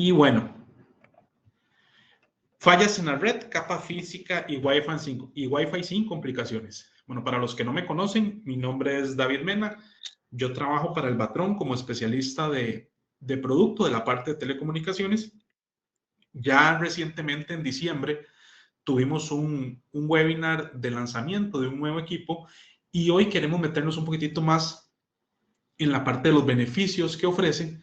Y bueno, fallas en la red, capa física y Wi-Fi sin complicaciones. Bueno, para los que no me conocen, mi nombre es David Mena. Yo trabajo para el Batrón como especialista de producto de la parte de telecomunicaciones. Ya recientemente, en diciembre, tuvimos un webinar de lanzamiento de un nuevo equipo y hoy queremos meternos un poquitito más en la parte de los beneficios que ofrece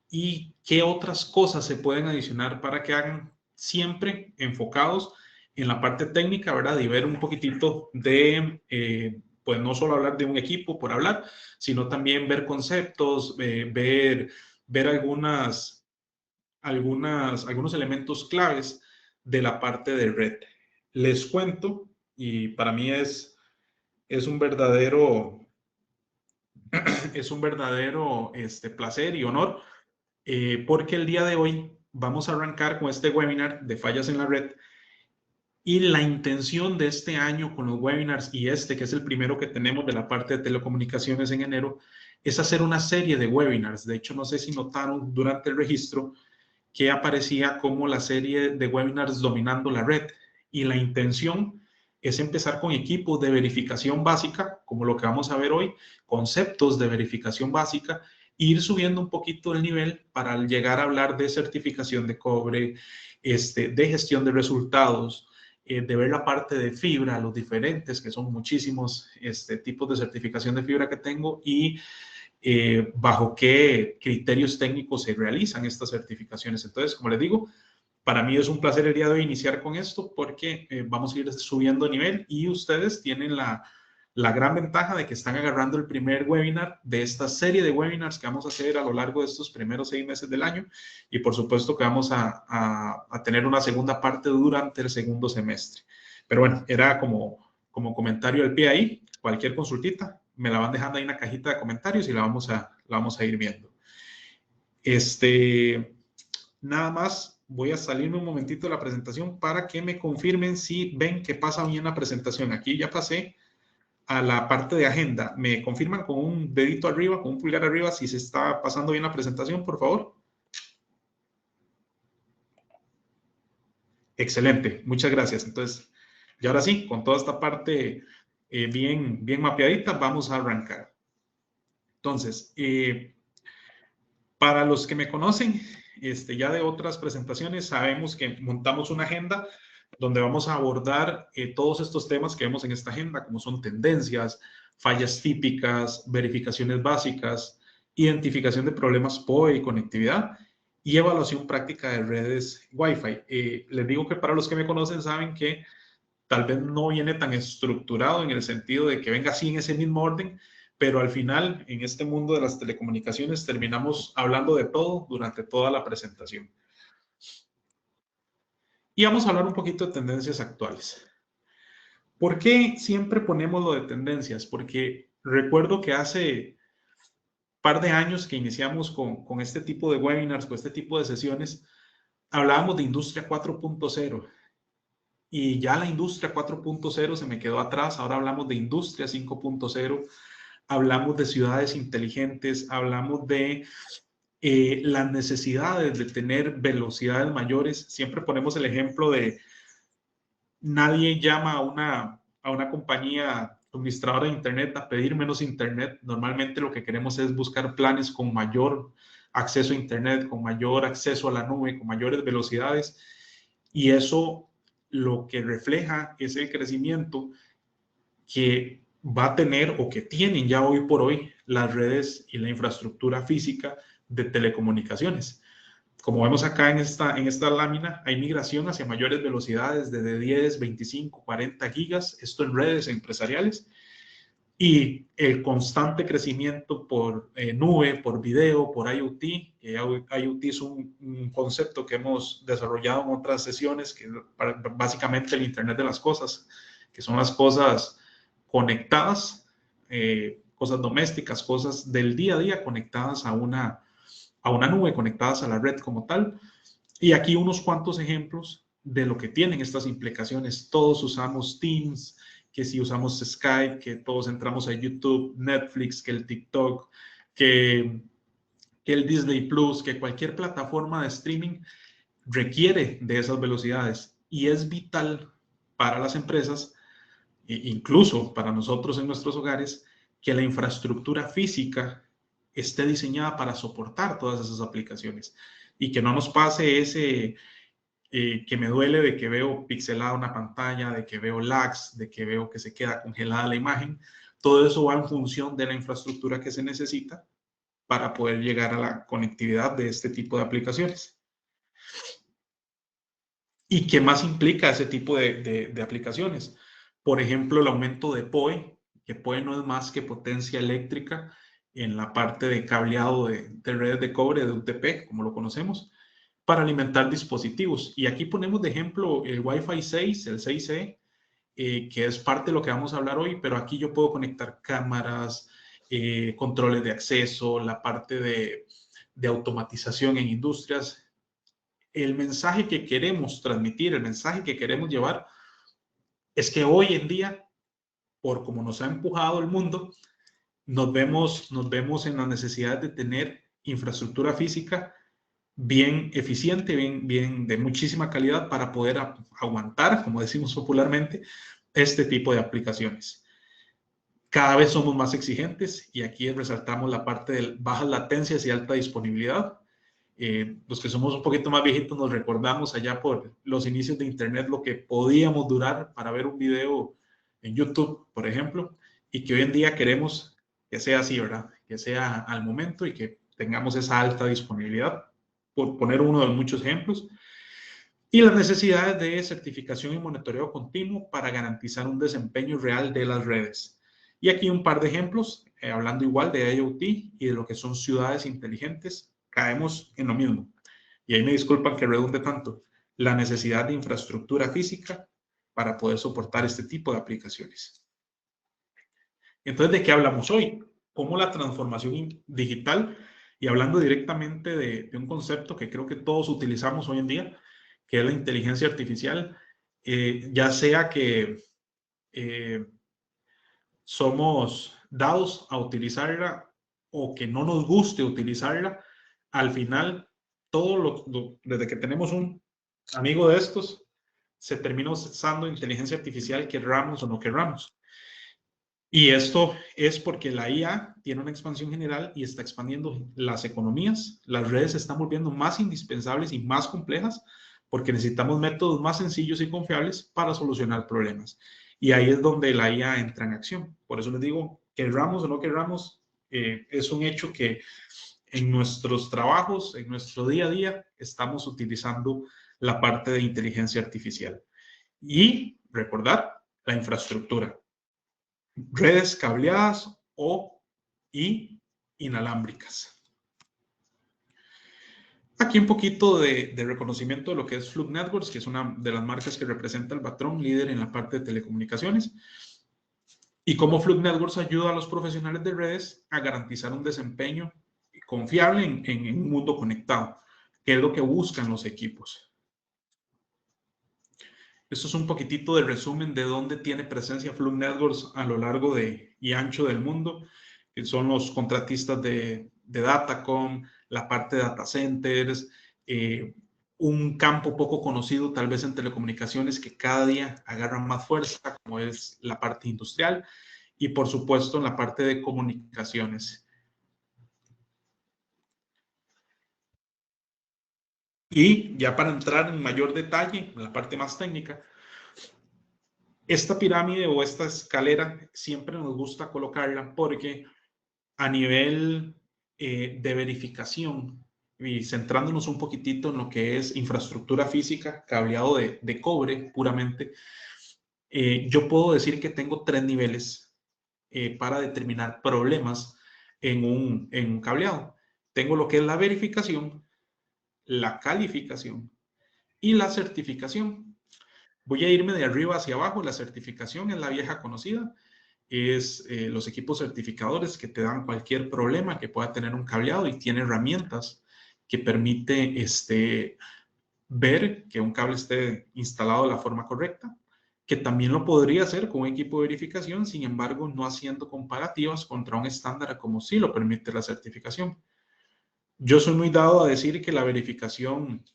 y qué otras cosas se pueden adicionar para que hagan siempre enfocados en la parte técnica, ¿verdad? Y ver un poquitito de, pues no solo hablar de un equipo por hablar, sino también ver conceptos, ver algunos elementos claves de la parte de red. Les cuento, y para mí es un verdadero, placer y honor, porque el día de hoy vamos a arrancar con este webinar de fallas en la red. Y la intención de este año con los webinars y que es el primero que tenemos de la parte de telecomunicaciones en enero, es hacer una serie de webinars. De hecho, no sé si notaron durante el registro que aparecía como la serie de webinars dominando la red. Y la intención es empezar con equipos de verificación básica, como lo que vamos a ver hoy, conceptos de verificación básica, e ir subiendo un poquito el nivel para llegar a hablar de certificación de cobre, de gestión de resultados, de ver la parte de fibra, los diferentes, que son muchísimos tipos de certificación de fibra que tengo y bajo qué criterios técnicos se realizan estas certificaciones. Entonces, como les digo, para mí es un placer el día de hoy iniciar con esto porque vamos a ir subiendo nivel y ustedes tienen la gran ventaja de que están agarrando el primer webinar de esta serie de webinars que vamos a hacer a lo largo de estos primeros 6 meses del año y por supuesto que vamos a tener una segunda parte durante el segundo semestre. Pero bueno, era como comentario al pie ahí. Cualquier consultita, me la van dejando ahí en la cajita de comentarios y la vamos a ir viendo. Nada más voy a salirme un momentito de la presentación para que me confirmen si ven que pasa bien la presentación. Aquí ya pasé a la parte de agenda. ¿Me confirman con un dedito arriba, con un pulgar arriba, si se está pasando bien la presentación, por favor? Excelente, muchas gracias. Entonces, y ahora sí, con toda esta parte bien mapeadita, vamos a arrancar. Entonces, para los que me conocen, ya de otras presentaciones, sabemos que montamos una agenda donde vamos a abordar todos estos temas que vemos en esta agenda, como son tendencias, fallas típicas, verificaciones básicas, identificación de problemas POE y conectividad, y evaluación práctica de redes Wi-Fi. Les digo que para los que me conocen saben que tal vez no viene tan estructurado en el sentido de que venga así en ese mismo orden, pero al final, en este mundo de las telecomunicaciones, terminamos hablando de todo durante toda la presentación. Y vamos a hablar un poquito de tendencias actuales. ¿Por qué siempre ponemos lo de tendencias? Porque recuerdo que hace un par de años que iniciamos con este tipo de webinars, con este tipo de sesiones, hablábamos de industria 4.0 y ya la industria 4.0 se me quedó atrás. Ahora hablamos de industria 5.0, hablamos de ciudades inteligentes, hablamos de las necesidades de tener velocidades mayores. Siempre ponemos el ejemplo de nadie llama a una compañía suministradora de Internet a pedir menos Internet. Normalmente lo que queremos es buscar planes con mayor acceso a Internet, con mayor acceso a la nube, con mayores velocidades. Y eso lo que refleja es el crecimiento que va a tener o que tienen ya hoy por hoy las redes y la infraestructura física de telecomunicaciones. Como vemos acá en esta lámina, hay migración hacia mayores velocidades desde 10, 25, 40 gigas, esto en redes empresariales, y el constante crecimiento por nube, por video, por IoT. IoT es un concepto que hemos desarrollado en otras sesiones, que básicamente el Internet de las cosas, que son las cosas conectadas, cosas domésticas, cosas del día a día conectadas a una nube, conectadas a la red como tal. Y aquí unos cuantos ejemplos de lo que tienen estas implicaciones. Todos usamos Teams, que si usamos Skype, que todos entramos a YouTube, Netflix, que el TikTok, que que el Disney Plus, que cualquier plataforma de streaming requiere de esas velocidades y es vital para las empresas, incluso para nosotros en nuestros hogares, que la infraestructura física esté diseñada para soportar todas esas aplicaciones y que no nos pase ese que me duele de que veo pixelada una pantalla, de que veo lags, de que veo que se queda congelada la imagen. Todo eso va en función de la infraestructura que se necesita para poder llegar a la conectividad de este tipo de aplicaciones. ¿Y qué más implica ese tipo de aplicaciones? Por ejemplo, el aumento de PoE, que PoE no es más que potencia eléctrica en la parte de cableado de redes de cobre, de UTP, como lo conocemos, para alimentar dispositivos. Y aquí ponemos de ejemplo el Wi-Fi 6, el 6E, que es parte de lo que vamos a hablar hoy, pero aquí yo puedo conectar cámaras, controles de acceso, la parte de automatización en industrias. El mensaje que queremos transmitir, el mensaje que queremos llevar, es que hoy en día, por como nos ha empujado el mundo, nos vemos en la necesidad de tener infraestructura física bien eficiente, bien de muchísima calidad para poder aguantar, como decimos popularmente, este tipo de aplicaciones. Cada vez somos más exigentes y aquí resaltamos la parte de bajas latencias y alta disponibilidad. Los que somos un poquito más viejitos nos recordamos allá por los inicios de Internet lo que podíamos durar para ver un video en YouTube, por ejemplo, y que hoy en día queremos que sea así, ¿verdad? Que sea al momento y que tengamos esa alta disponibilidad, por poner uno de muchos ejemplos. Y las necesidades de certificación y monitoreo continuo para garantizar un desempeño real de las redes. Y aquí un par de ejemplos, hablando igual de IoT y de lo que son ciudades inteligentes, caemos en lo mismo. Y ahí me disculpan que redunde tanto. La necesidad de infraestructura física para poder soportar este tipo de aplicaciones. Entonces, ¿de qué hablamos hoy? ¿Cómo la transformación digital, y hablando directamente de un concepto que creo que todos utilizamos hoy en día, que es la inteligencia artificial, ya sea que somos dados a utilizarla o que no nos guste utilizarla, al final, desde que tenemos un amigo de estos, se termina usando inteligencia artificial, querramos o no querramos. Y esto es porque la IA tiene una expansión general y está expandiendo las economías. Las redes se están volviendo más indispensables y más complejas porque necesitamos métodos más sencillos y confiables para solucionar problemas. Y ahí es donde la IA entra en acción. Por eso les digo, querramos o no querramos, es un hecho que en nuestros trabajos, en nuestro día a día, estamos utilizando la parte de inteligencia artificial. Y recordar la infraestructura, redes cableadas y inalámbricas. Aquí un poquito de reconocimiento de lo que es Flug Networks, que es una de las marcas que representa el patrón líder en la parte de telecomunicaciones, y cómo Flug Networks ayuda a los profesionales de redes a garantizar un desempeño confiable en un mundo conectado, que es lo que buscan los equipos. Esto es un poquitito de resumen de dónde tiene presencia Flug Networks a lo largo y ancho del mundo, que son los contratistas de Datacom, la parte de data centers, un campo poco conocido tal vez en telecomunicaciones que cada día agarran más fuerza, como es la parte industrial, y por supuesto en la parte de comunicaciones. Y ya para entrar en mayor detalle, en la parte más técnica, esta pirámide o esta escalera siempre nos gusta colocarla porque a nivel de verificación y centrándonos un poquitito en lo que es infraestructura física, cableado de cobre puramente, yo puedo decir que tengo 3 niveles para determinar problemas en un cableado. Tengo lo que es la verificación, la calificación y la certificación. Voy a irme de arriba hacia abajo. La certificación es la vieja conocida. Es los equipos certificadores que te dan cualquier problema que pueda tener un cableado y tiene herramientas que permite ver que un cable esté instalado de la forma correcta, que también lo podría hacer con un equipo de verificación, sin embargo, no haciendo comparativas contra un estándar como sí lo permite la certificación. Yo soy muy dado a decir que la verificación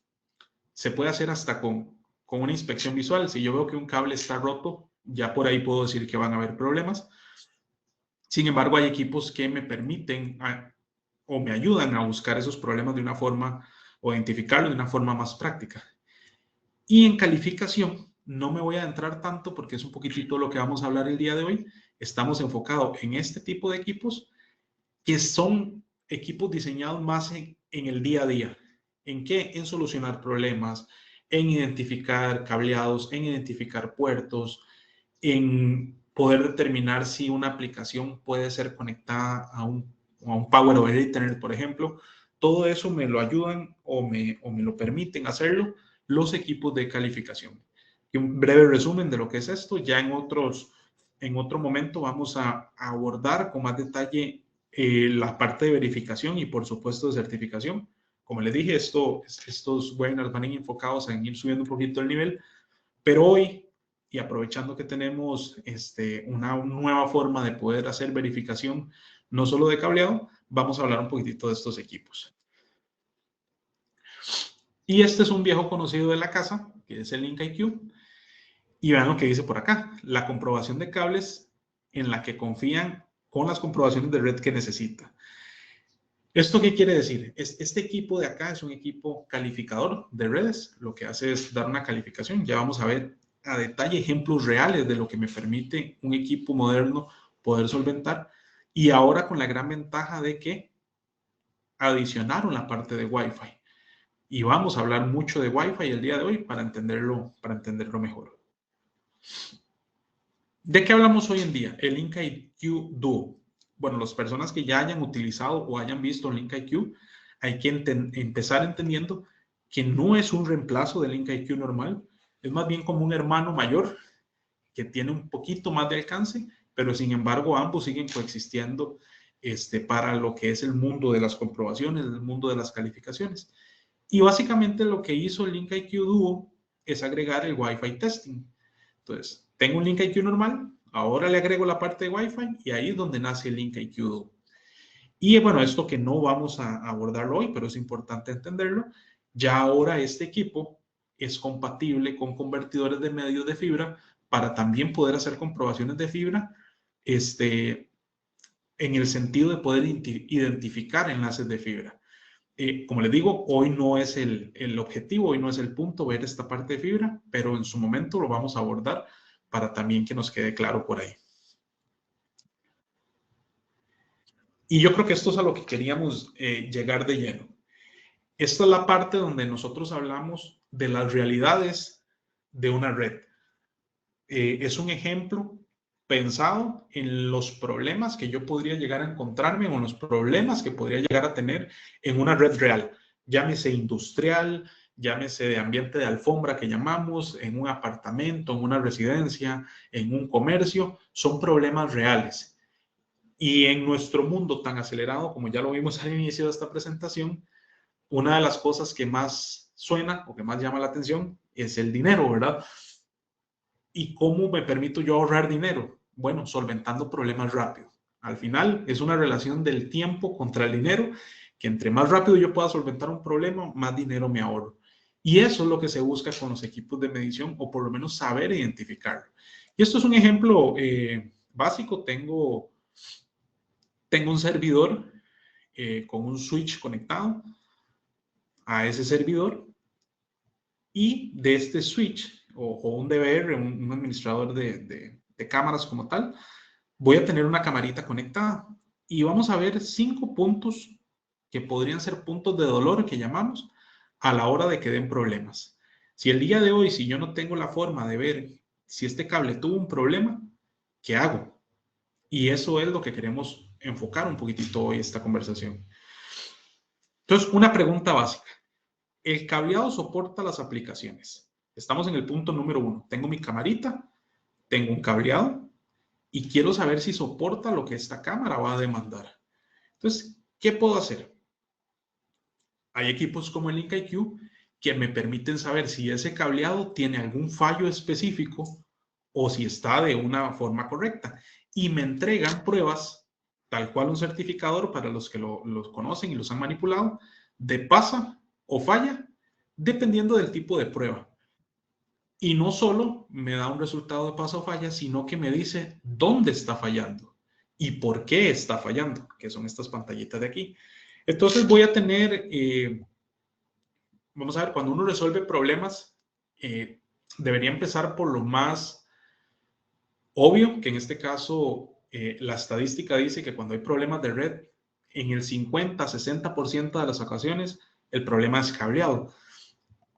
se puede hacer hasta con una inspección visual. Si yo veo que un cable está roto, ya por ahí puedo decir que van a haber problemas. Sin embargo, hay equipos que me permiten o me ayudan a buscar esos problemas de una forma o identificarlos de una forma más práctica. Y en calificación, no me voy a adentrar tanto porque es un poquitito lo que vamos a hablar el día de hoy. Estamos enfocados en este tipo de equipos que son equipos diseñados más en el día a día. ¿En qué? En solucionar problemas, en identificar cableados, en identificar puertos, en poder determinar si una aplicación puede ser conectada a un Power over Ethernet, por ejemplo. Todo eso me lo ayudan o me lo permiten hacerlo los equipos de calificación. Y un breve resumen de lo que es esto. Ya en otro momento vamos a abordar con más detalle la parte de verificación y por supuesto de certificación. Como les dije, estos webinars van a ir enfocados en ir subiendo un poquito el nivel, pero hoy, y aprovechando que tenemos una nueva forma de poder hacer verificación, no solo de cableado, vamos a hablar un poquitito de estos equipos. Y este es un viejo conocido de la casa, que es el LinkIQ. Y vean lo que dice por acá, la comprobación de cables en la que confían con las comprobaciones de red que necesita. ¿Esto qué quiere decir? Este equipo de acá es un equipo calificador de redes. Lo que hace es dar una calificación. Ya vamos a ver a detalle ejemplos reales de lo que me permite un equipo moderno poder solventar. Y ahora con la gran ventaja de que adicionaron la parte de Wi-Fi. Y vamos a hablar mucho de Wi-Fi el día de hoy para entenderlo mejor. ¿De qué hablamos hoy en día? El LinkIQ Duo. Bueno, las personas que ya hayan utilizado o hayan visto LinkIQ, hay que empezar entendiendo que no es un reemplazo del LinkIQ normal, es más bien como un hermano mayor que tiene un poquito más de alcance, pero sin embargo ambos siguen coexistiendo para lo que es el mundo de las comprobaciones, el mundo de las calificaciones. Y básicamente lo que hizo el LinkIQ Duo es agregar el Wi-Fi testing. Entonces, tengo un LinkIQ normal, ahora le agrego la parte de Wi-Fi y ahí es donde nace el LinkIQ Duo. Y bueno, esto que no vamos a abordarlo hoy, pero es importante entenderlo, ya ahora este equipo es compatible con convertidores de medios de fibra para también poder hacer comprobaciones de fibra en el sentido de poder identificar enlaces de fibra. Como les digo, hoy no es el objetivo, hoy no es el punto ver esta parte de fibra, pero en su momento lo vamos a abordar para también que nos quede claro por ahí. Y yo creo que esto es a lo que queríamos llegar de lleno. Esta es la parte donde nosotros hablamos de las realidades de una red. Es un ejemplo pensado en los problemas que yo podría llegar a encontrarme o en los problemas que podría llegar a tener en una red real, llámese industrial, llámese de ambiente de alfombra que llamamos, en un apartamento, en una residencia, en un comercio, son problemas reales. Y en nuestro mundo tan acelerado, como ya lo vimos al inicio de esta presentación, una de las cosas que más suena o que más llama la atención es el dinero, ¿verdad? ¿Y cómo me permito yo ahorrar dinero? Bueno, solventando problemas rápido. Al final es una relación del tiempo contra el dinero, que entre más rápido yo pueda solventar un problema, más dinero me ahorro. Y eso es lo que se busca con los equipos de medición, o por lo menos saber identificarlo. Y esto es un ejemplo básico. Tengo un servidor con un switch conectado a ese servidor, y de este switch o un DVR, un administrador de cámaras como tal, voy a tener una camarita conectada y vamos a ver 5 puntos que podrían ser puntos de dolor que llamamos a la hora de que den problemas. Si el día de hoy, si yo no tengo la forma de ver si este cable tuvo un problema, ¿qué hago? Y eso es lo que queremos enfocar un poquitito hoy esta conversación. Entonces, una pregunta básica. ¿El cableado soporta las aplicaciones? Estamos en el punto número 1. Tengo mi camarita, tengo un cableado y quiero saber si soporta lo que esta cámara va a demandar. Entonces, ¿qué puedo hacer? Hay equipos como el LinkIQ que me permiten saber si ese cableado tiene algún fallo específico o si está de una forma correcta. Y me entregan pruebas tal cual un certificador para los que los conocen y los han manipulado, de pasa o falla, dependiendo del tipo de prueba. Y no solo me da un resultado de pasa o falla, sino que me dice dónde está fallando y por qué está fallando, que son estas pantallitas de aquí. Entonces voy a tener, vamos a ver, cuando uno resuelve problemas, debería empezar por lo más obvio, que en este caso la estadística dice que cuando hay problemas de red, en el 50-60% de las ocasiones, el problema es cableado.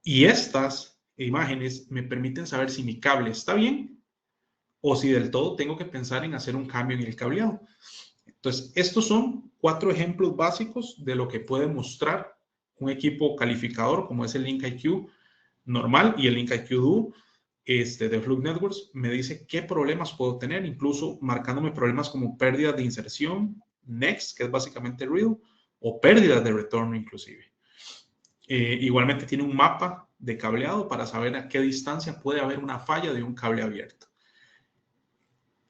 Y estas imágenes me permiten saber si mi cable está bien o si del todo tengo que pensar en hacer un cambio en el cableado. Entonces, estos son 4 ejemplos básicos de lo que puede mostrar un equipo calificador como es el LinkIQ normal y el LinkIQ Duo de Flux Networks. Me dice qué problemas puedo tener, incluso marcándome problemas como pérdida de inserción, next, que es básicamente real, o pérdida de retorno inclusive. Igualmente tiene un mapa de cableado para saber a qué distancia puede haber una falla de un cable abierto.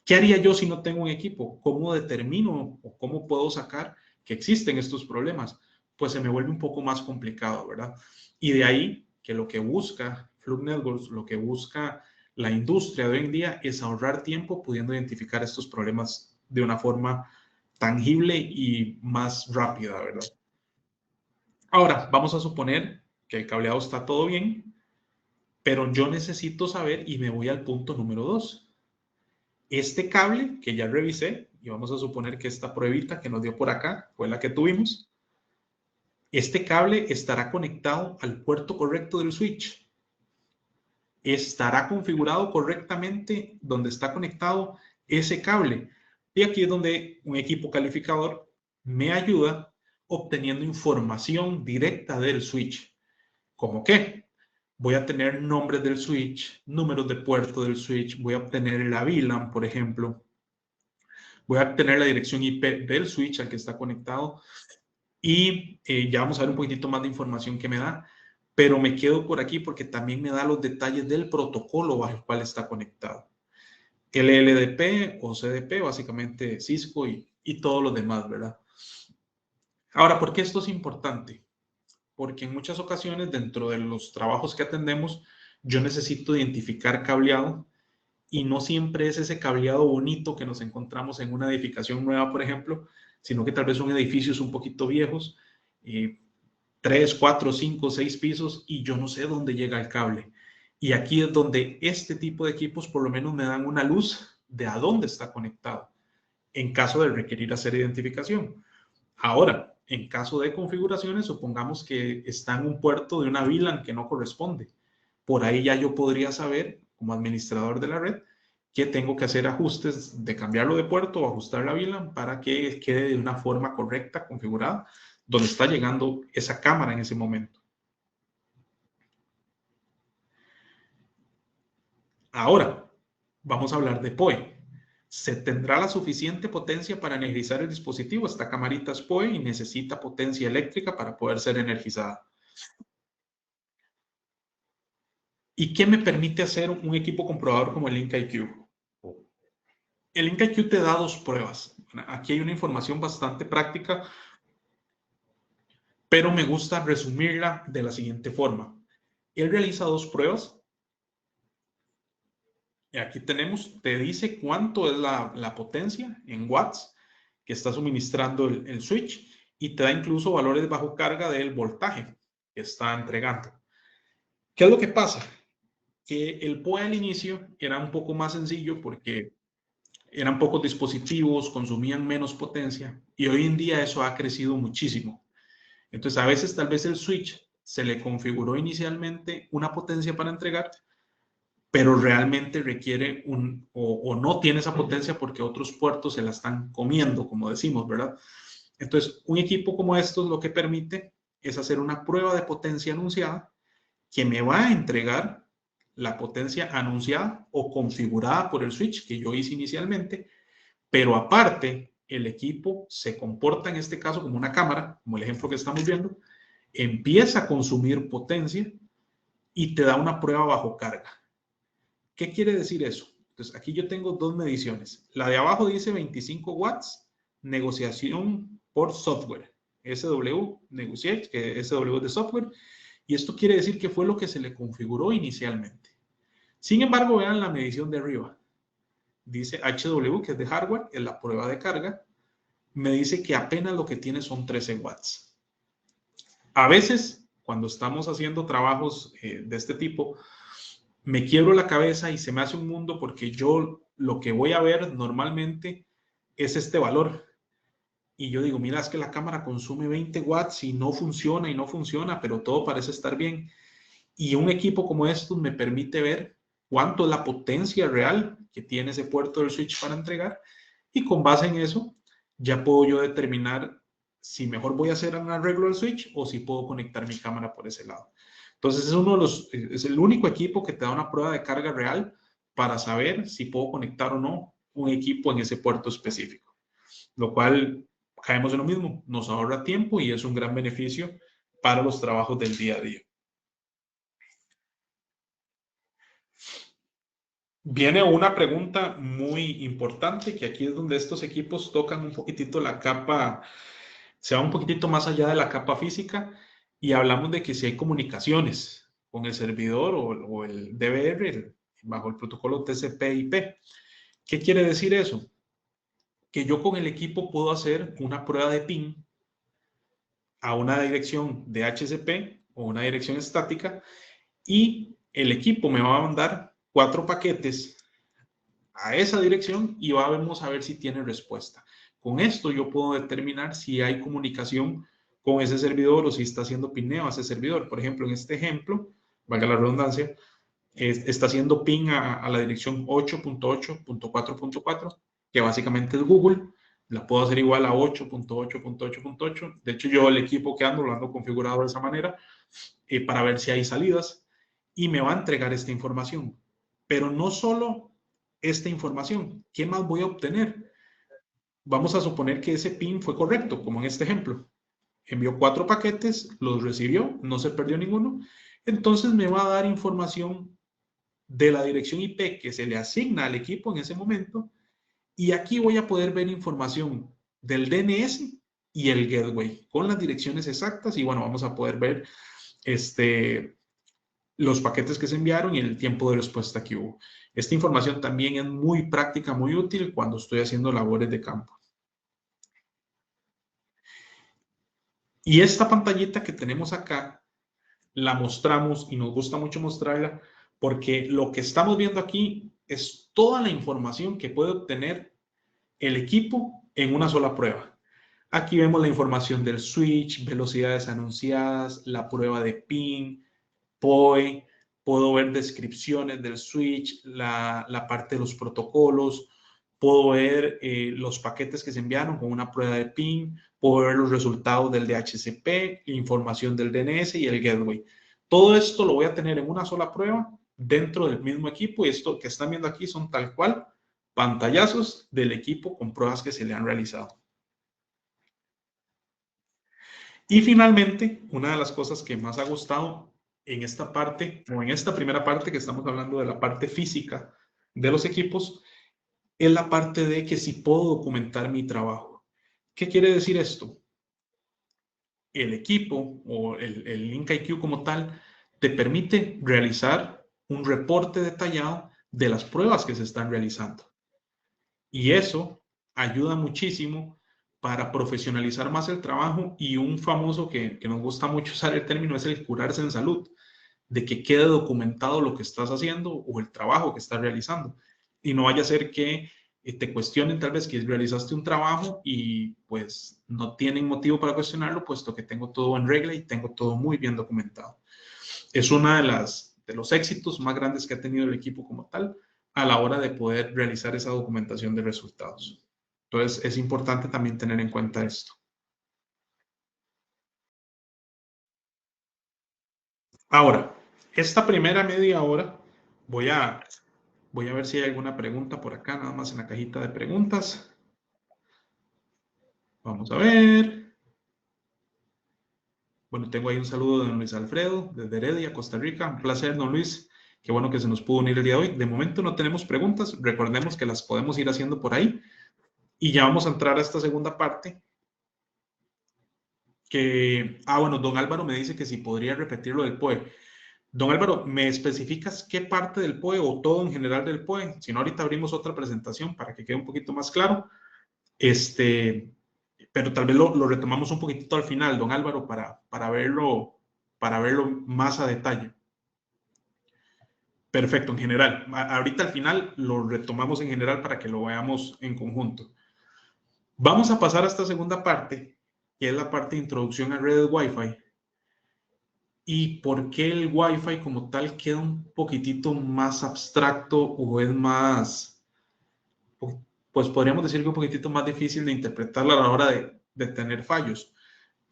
¿Qué haría yo si no tengo un equipo? ¿Cómo determino o cómo puedo sacar que existen estos problemas? Pues se me vuelve un poco más complicado, ¿verdad? Y de ahí que lo que busca Flux Networks, lo que busca la industria de hoy en día es ahorrar tiempo pudiendo identificar estos problemas de una forma tangible y más rápida, ¿verdad? Ahora, vamos a suponer que el cableado está todo bien, pero yo necesito saber y me voy al punto número 2. Este cable que ya revisé, y vamos a suponer que esta pruebita que nos dio por acá fue la que tuvimos, este cable estará conectado al puerto correcto del switch. Estará configurado correctamente donde está conectado ese cable. Y aquí es donde un equipo calificador me ayuda obteniendo información directa del switch. ¿Cómo qué? Voy a tener nombres del switch, números de puerto del switch, voy a obtener la VLAN, por ejemplo. Voy a obtener la dirección IP del switch al que está conectado y ya vamos a ver un poquitito más de información que me da, pero me quedo por aquí porque también me da los detalles del protocolo bajo el cual está conectado. LLDP o CDP, básicamente Cisco y todos los demás, ¿verdad? Ahora, ¿por qué esto es importante? Porque en muchas ocasiones dentro de los trabajos que atendemos, yo necesito identificar cableado y no siempre es ese cableado bonito que nos encontramos en una edificación nueva, por ejemplo, sino que tal vez son edificios un poquito viejos, 3, 4, 5, 6 pisos y yo no sé dónde llega el cable. Y aquí es donde este tipo de equipos por lo menos me dan una luz de a dónde está conectado en caso de requerir hacer identificación. Ahora, en caso de configuraciones, supongamos que está en un puerto de una VLAN que no corresponde. Por ahí ya yo podría saber, como administrador de la red, que tengo que hacer ajustes de cambiarlo de puerto o ajustar la VLAN para que quede de una forma correcta, configurada, donde está llegando esa cámara en ese momento. Ahora, vamos a hablar de PoE. ¿Se tendrá la suficiente potencia para energizar el dispositivo? Esta camarita es PoE y necesita potencia eléctrica para poder ser energizada. ¿Y qué me permite hacer un equipo comprobador como el LinkIQ? El LinkIQ te da 2 pruebas. Aquí hay una información bastante práctica, pero me gusta resumirla de la siguiente forma. Él realiza 2 pruebas. Y aquí tenemos, te dice cuánto es la potencia en watts que está suministrando el switch y te da incluso valores bajo carga del voltaje que está entregando. ¿Qué es lo que pasa? Que el PoE al inicio era un poco más sencillo porque eran pocos dispositivos, consumían menos potencia y hoy en día eso ha crecido muchísimo. Entonces a veces tal vez el switch se le configuró inicialmente una potencia para entregar, pero realmente requiere o no tiene esa potencia porque otros puertos se la están comiendo, como decimos, ¿verdad? Entonces un equipo como estos lo que permite es hacer una prueba de potencia anunciada que me va a entregar la potencia anunciada o configurada por el switch que yo hice inicialmente, pero aparte el equipo se comporta en este caso como una cámara, como el ejemplo que estamos viendo, empieza a consumir potencia y te da una prueba bajo carga. ¿Qué quiere decir eso? Entonces aquí yo tengo 2 mediciones. La de abajo dice 25 watts negociación por software. SW Negotiate, que SW es de software, y esto quiere decir que fue lo que se le configuró inicialmente. Sin embargo, vean la medición de arriba. Dice HW, que es de hardware, es la prueba de carga. Me dice que apenas lo que tiene son 13 watts. A veces, cuando estamos haciendo trabajos de este tipo, me quiebro la cabeza y se me hace un mundo porque yo lo que voy a ver normalmente es este valor. Y yo digo, mira, es que la cámara consume 20 watts y no funciona, pero todo parece estar bien. Y un equipo como estos me permite ver cuánto es la potencia real que tiene ese puerto del switch para entregar. Y con base en eso, ya puedo yo determinar si mejor voy a hacer un arreglo del switch o si puedo conectar mi cámara por ese lado. Entonces es el único equipo que te da una prueba de carga real para saber si puedo conectar o no un equipo en ese puerto específico. Lo cual caemos en lo mismo, nos ahorra tiempo y es un gran beneficio para los trabajos del día a día. Viene una pregunta muy importante, que aquí es donde estos equipos tocan un poquitito la capa, se va un poquitito más allá de la capa física y hablamos de que si hay comunicaciones con el servidor o el DVR bajo el protocolo TCP/IP. ¿Qué quiere decir eso? Que yo con el equipo puedo hacer una prueba de ping a una dirección de HCP o una dirección estática y el equipo me va a mandar 4 paquetes a esa dirección y vamos a ver si tiene respuesta. Con esto yo puedo determinar si hay comunicación con ese servidor o si está haciendo pineo a ese servidor. Por ejemplo, en este ejemplo, valga la redundancia, está haciendo ping a la dirección 8.8.4.4, que básicamente es Google. La puedo hacer igual a 8.8.8.8. De hecho, yo el equipo que ando lo ando configurado de esa manera para ver si hay salidas y me va a entregar esta información. Pero no solo esta información, ¿qué más voy a obtener? Vamos a suponer que ese PIN fue correcto, como en este ejemplo. Envió 4 paquetes, los recibió, no se perdió ninguno. Entonces me va a dar información de la dirección IP que se le asigna al equipo en ese momento. Y aquí voy a poder ver información del DNS y el gateway con las direcciones exactas. Y bueno, vamos a poder ver los paquetes que se enviaron y el tiempo de respuesta que hubo. Esta información también es muy práctica, muy útil cuando estoy haciendo labores de campo. Y esta pantallita que tenemos acá, la mostramos y nos gusta mucho mostrarla porque lo que estamos viendo aquí es toda la información que puede obtener el equipo en una sola prueba. Aquí vemos la información del switch, velocidades anunciadas, la prueba de ping, POE, puedo ver descripciones del switch, la parte de los protocolos, puedo ver los paquetes que se enviaron con una prueba de ping, puedo ver los resultados del DHCP, información del DNS y el gateway. Todo esto lo voy a tener en una sola prueba dentro del mismo equipo y esto que están viendo aquí son tal cual pantallazos del equipo con pruebas que se le han realizado. Y finalmente, una de las cosas que más ha gustado en esta parte, o en esta primera parte que estamos hablando de la parte física de los equipos, es la parte de que si puedo documentar mi trabajo. ¿Qué quiere decir esto? El equipo o el Link IQ como tal te permite realizar un reporte detallado de las pruebas que se están realizando. Y eso ayuda muchísimo para profesionalizar más el trabajo y un famoso que nos gusta mucho usar el término es el curarse en salud, de que quede documentado lo que estás haciendo o el trabajo que estás realizando. Y no vaya a ser que te cuestionen tal vez que realizaste un trabajo y pues no tienen motivo para cuestionarlo, puesto que tengo todo en regla y tengo todo muy bien documentado. Es una de los éxitos más grandes que ha tenido el equipo como tal a la hora de poder realizar esa documentación de resultados. Entonces, es importante también tener en cuenta esto. Ahora, esta primera media hora voy a ver si hay alguna pregunta por acá, nada más en la cajita de preguntas. Vamos a ver. Bueno, tengo ahí un saludo de don Luis Alfredo, desde Heredia, Costa Rica. Un placer, don Luis. Qué bueno que se nos pudo unir el día de hoy. De momento no tenemos preguntas. Recordemos que las podemos ir haciendo por ahí. Y ya vamos a entrar a esta segunda parte que, bueno, don Álvaro me dice que si podría repetir lo del POE. Don Álvaro, ¿me especificas qué parte del POE o todo en general del POE? Si no, ahorita abrimos otra presentación para que quede un poquito más claro. Pero tal vez lo retomamos un poquitito al final, don Álvaro, para verlo más a detalle. Perfecto, en general. Ahorita al final lo retomamos en general para que lo veamos en conjunto. Vamos a pasar a esta segunda parte, que es la parte de introducción a redes Wi-Fi. ¿Y por qué el Wi-Fi como tal queda un poquitito más abstracto o es más, pues podríamos decir que un poquitito más difícil de interpretarla a la hora de tener fallos?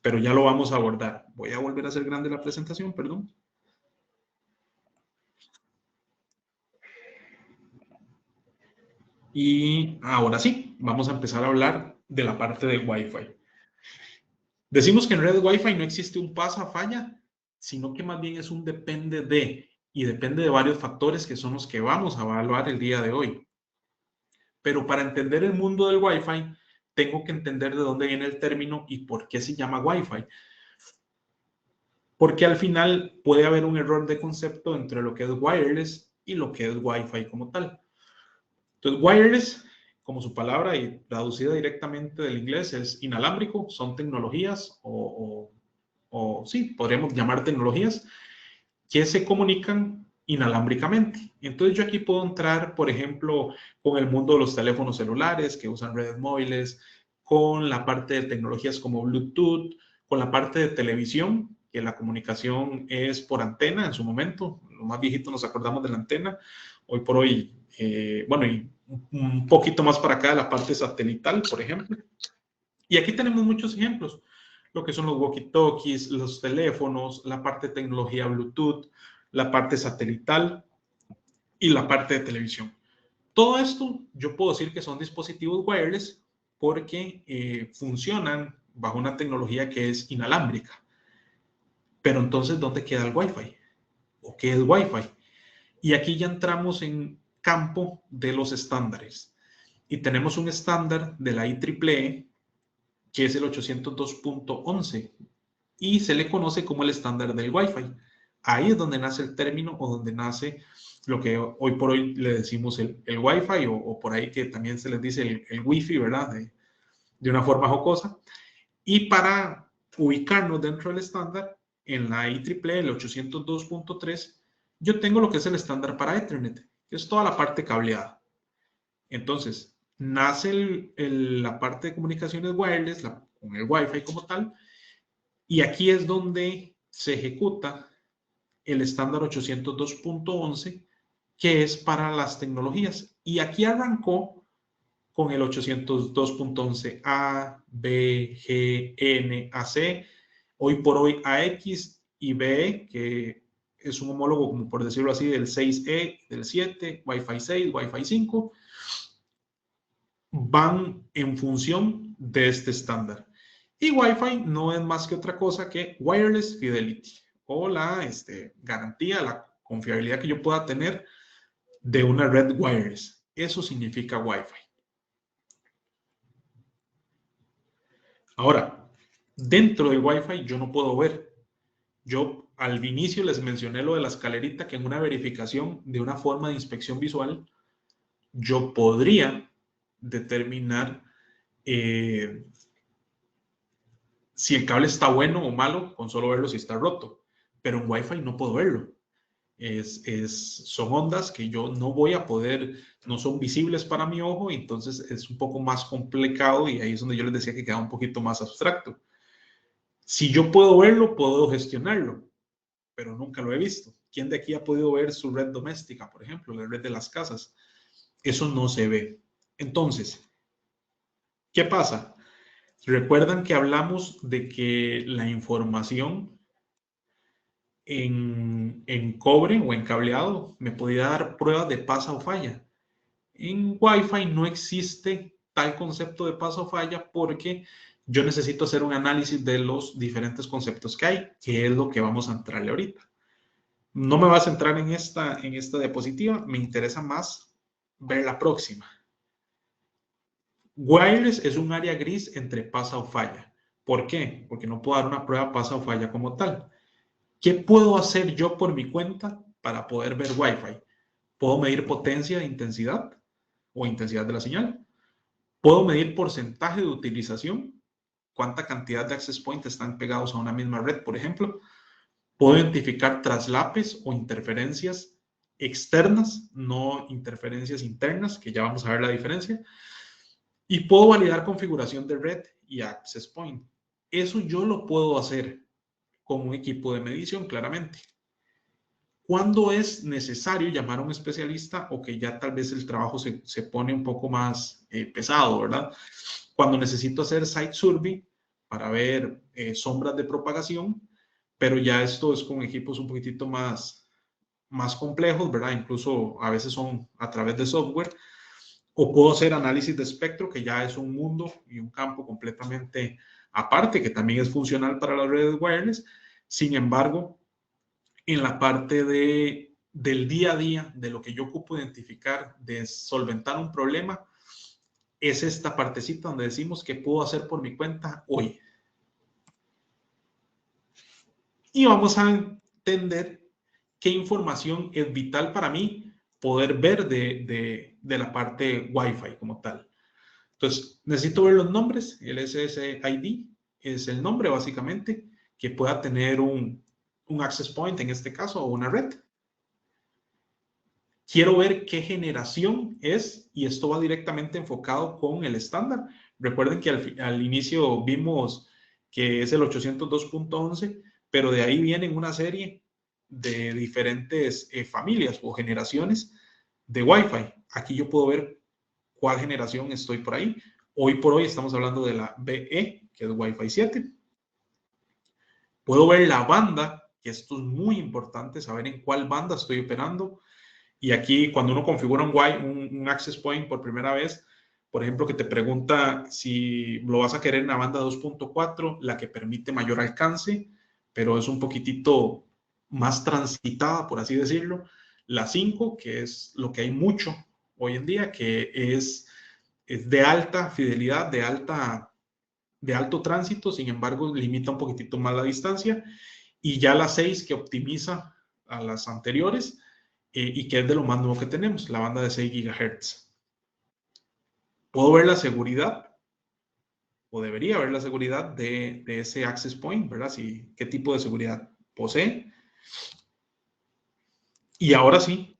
Pero ya lo vamos a abordar. Voy a volver a hacer grande la presentación, perdón. Y ahora sí, vamos a empezar a hablar de la parte del Wi-Fi. Decimos que en red Wi-Fi no existe un pasa falla, sino que más bien es un depende de, y depende de varios factores que son los que vamos a evaluar el día de hoy. Pero para entender el mundo del Wi-Fi, tengo que entender de dónde viene el término y por qué se llama Wi-Fi. Porque al final puede haber un error de concepto entre lo que es wireless y lo que es Wi-Fi como tal. Entonces, wireless, como su palabra y traducida directamente del inglés, es inalámbrico, son tecnologías o sí, podríamos llamar tecnologías que se comunican inalámbricamente. Entonces yo aquí puedo entrar, por ejemplo, con el mundo de los teléfonos celulares que usan redes móviles, con la parte de tecnologías como Bluetooth, con la parte de televisión, que la comunicación es por antena en su momento. Los más viejitos nos acordamos de la antena. Hoy por hoy, bueno, y un poquito más para acá, la parte satelital, por ejemplo. Y aquí tenemos muchos ejemplos, lo que son los walkie-talkies, los teléfonos, la parte de tecnología Bluetooth, la parte satelital y la parte de televisión. Todo esto yo puedo decir que son dispositivos wireless porque funcionan bajo una tecnología que es inalámbrica. Pero entonces, ¿dónde queda el Wi-Fi? ¿O qué es Wi-Fi? Y aquí ya entramos en campo de los estándares. Y tenemos un estándar de la IEEE que es el 802.11 y se le conoce como el estándar del Wi-Fi. Ahí es donde nace el término o donde nace lo que hoy por hoy le decimos el Wi-Fi o por ahí que también se les dice el Wi-Fi, ¿verdad? De una forma jocosa. Y para ubicarnos dentro del estándar, en la IEEE, el 802.3, yo tengo lo que es el estándar para Ethernet, que es toda la parte cableada. Entonces, nace la parte de comunicaciones wireless, con el Wi-Fi como tal, y aquí es donde se ejecuta el estándar 802.11, que es para las tecnologías. Y aquí arrancó con el 802.11a, B, G, N, AC, hoy por hoy AX y BE, que es un homólogo, como por decirlo así, del 6E, del 7, Wi-Fi 6, Wi-Fi 5, van en función de este estándar. Y Wi-Fi no es más que otra cosa que Wireless Fidelity o la garantía, la confiabilidad que yo pueda tener de una red wireless. Eso significa Wi-Fi. Ahora, dentro del Wi-Fi yo no puedo ver. Yo al inicio les mencioné lo de la escalerita, que en una verificación de una forma de inspección visual, yo podría determinar si el cable está bueno o malo, con solo verlo si está roto. Pero en Wi-Fi no puedo verlo. Son ondas que yo no voy a poder, no son visibles para mi ojo, y entonces es un poco más complicado y ahí es donde yo les decía que queda un poquito más abstracto. Si yo puedo verlo, puedo gestionarlo, pero nunca lo he visto. ¿Quién de aquí ha podido ver su red doméstica, por ejemplo, la red de las casas? Eso no se ve. Entonces, ¿qué pasa? ¿Recuerdan que hablamos de que la información en cobre o en cableado me podía dar pruebas de pasa o falla? En Wi-Fi no existe tal concepto de pasa o falla porque yo necesito hacer un análisis de los diferentes conceptos que hay, que es lo que vamos a entrarle ahorita. No me va a centrar en esta diapositiva, me interesa más ver la próxima. Wireless es un área gris entre pasa o falla. ¿Por qué? Porque no puedo dar una prueba pasa o falla como tal. ¿Qué puedo hacer yo por mi cuenta para poder ver Wi-Fi? Puedo medir potencia e intensidad o intensidad de la señal. Puedo medir porcentaje de utilización, cuánta cantidad de access points están pegados a una misma red, por ejemplo. Puedo identificar traslapes o interferencias externas, no interferencias internas, que ya vamos a ver la diferencia. Y puedo validar configuración de red y access point. Eso yo lo puedo hacer con un equipo de medición, claramente. ¿Cuándo es necesario llamar a un especialista o que ya tal vez el trabajo se pone un poco más pesado, ¿verdad? Cuando necesito hacer site survey para ver sombras de propagación, pero ya esto es con equipos un poquitito más complejos, ¿verdad? Incluso a veces son a través de software. O puedo hacer análisis de espectro, que ya es un mundo y un campo completamente aparte, que también es funcional para las redes wireless. Sin embargo, en la parte del día a día, de lo que yo ocupo identificar, de solventar un problema, es esta partecita donde decimos que puedo hacer por mi cuenta hoy. Y vamos a entender qué información es vital para mí poder ver de la parte Wi-Fi como tal. Entonces, necesito ver los nombres. El SSID es el nombre, básicamente, que pueda tener un access point, en este caso, o una red. Quiero ver qué generación es, y esto va directamente enfocado con el estándar. Recuerden que al inicio vimos que es el 802.11, pero de ahí vienen una serie de diferentes familias o generaciones de Wi-Fi. Aquí yo puedo ver cuál generación estoy por ahí. Hoy por hoy estamos hablando de la BE, que es Wi-Fi 7. Puedo ver la banda, que esto es muy importante, saber en cuál banda estoy operando. Y aquí, cuando uno configura un access point por primera vez, por ejemplo, que te pregunta si lo vas a querer en la banda 2.4, la que permite mayor alcance, pero es un poquitito más transitada, por así decirlo. La 5, que es lo que hay mucho hoy en día, que es de alta fidelidad, de alto tránsito, sin embargo, limita un poquitito más la distancia. Y ya la 6, que optimiza a las anteriores, y que es de lo más nuevo que tenemos, la banda de 6 GHz. Puedo ver la seguridad, o debería ver la seguridad de ese access point, ¿verdad? Si, qué tipo de seguridad posee. Y ahora sí,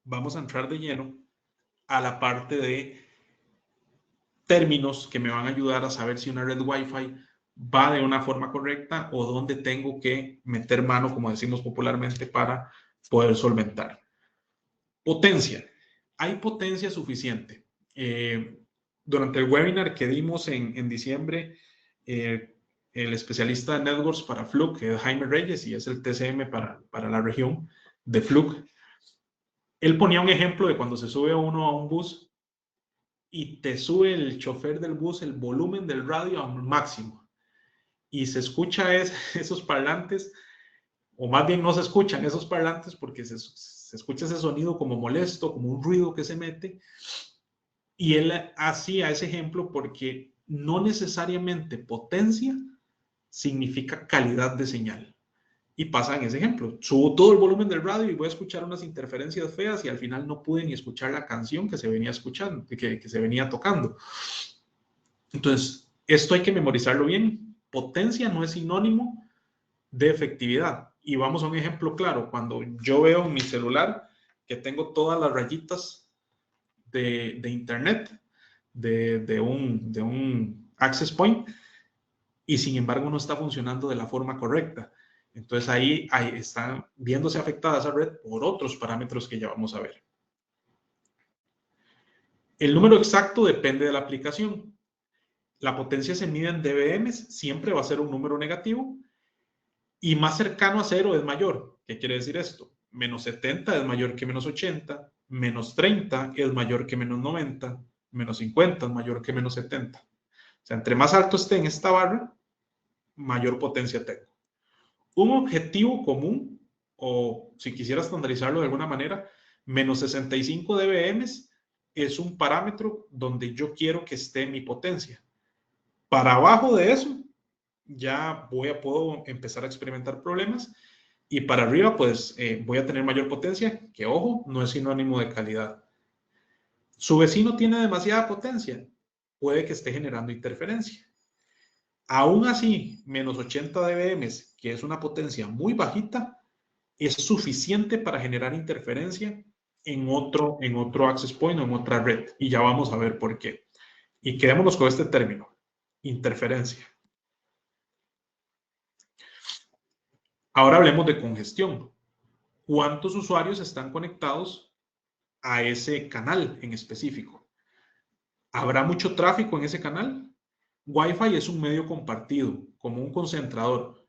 vamos a entrar de lleno a la parte de términos que me van a ayudar a saber si una red Wi-Fi va de una forma correcta o dónde tengo que meter mano, como decimos popularmente, para poder solventar. Potencia. Hay potencia suficiente. Durante el webinar que dimos en diciembre, el especialista de networks para Fluke, que es Jaime Reyes, y es el TCM para la región de Fluke, él ponía un ejemplo de cuando se sube uno a un bus y te sube el chofer del bus el volumen del radio a un máximo y se escucha esos parlantes, o más bien no se escuchan esos parlantes porque se escucha ese sonido como molesto, como un ruido que se mete. Y él hacía ese ejemplo porque no necesariamente potencia significa calidad de señal. Y pasa en ese ejemplo. Subo todo el volumen del radio y voy a escuchar unas interferencias feas y al final no pude ni escuchar la canción que se venía escuchando, que se venía tocando. Entonces, esto hay que memorizarlo bien. Potencia no es sinónimo de efectividad. Y vamos a un ejemplo claro. Cuando yo veo en mi celular que tengo todas las rayitas de internet, de un access point, y sin embargo no está funcionando de la forma correcta. Entonces ahí está viéndose afectada esa red por otros parámetros que ya vamos a ver. El número exacto depende de la aplicación. La potencia se mide en dBm, siempre va a ser un número negativo, y más cercano a cero es mayor. ¿Qué quiere decir esto? Menos 70 es mayor que menos 80, menos 30 es mayor que menos 90, menos 50 es mayor que menos 70. O sea, entre más alto esté en esta barra, mayor potencia tengo. Un objetivo común, o si quisiera estandarizarlo de alguna manera, menos 65 dBm es un parámetro donde yo quiero que esté mi potencia. Para abajo de eso, ya puedo empezar a experimentar problemas. Y para arriba, pues voy a tener mayor potencia, que ojo, no es sinónimo de calidad. Su vecino tiene demasiada potencia, puede que esté generando interferencia. Aún así, menos 80 dBm, que es una potencia muy bajita, es suficiente para generar interferencia en otro access point o en otra red. Y ya vamos a ver por qué. Y quedémonos con este término, interferencia. Ahora hablemos de congestión. ¿Cuántos usuarios están conectados a ese canal en específico? ¿Habrá mucho tráfico en ese canal? Wi-Fi es un medio compartido, como un concentrador.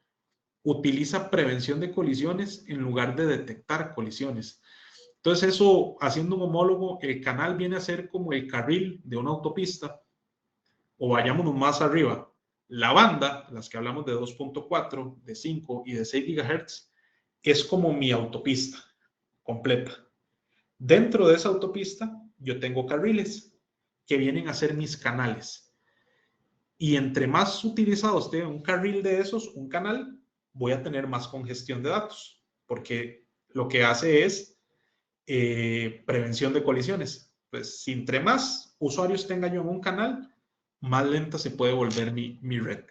Utiliza prevención de colisiones en lugar de detectar colisiones. Entonces eso, haciendo un homólogo, el canal viene a ser como el carril de una autopista, o vayámonos más arriba. La banda, las que hablamos de 2.4, de 5 y de 6 GHz, es como mi autopista completa. Dentro de esa autopista yo tengo carriles que vienen a ser mis canales. Y entre más utilizado esté un carril de esos, un canal, voy a tener más congestión de datos, porque lo que hace es prevención de colisiones. Pues si entre más usuarios tenga yo en un canal, más lenta se puede volver mi red.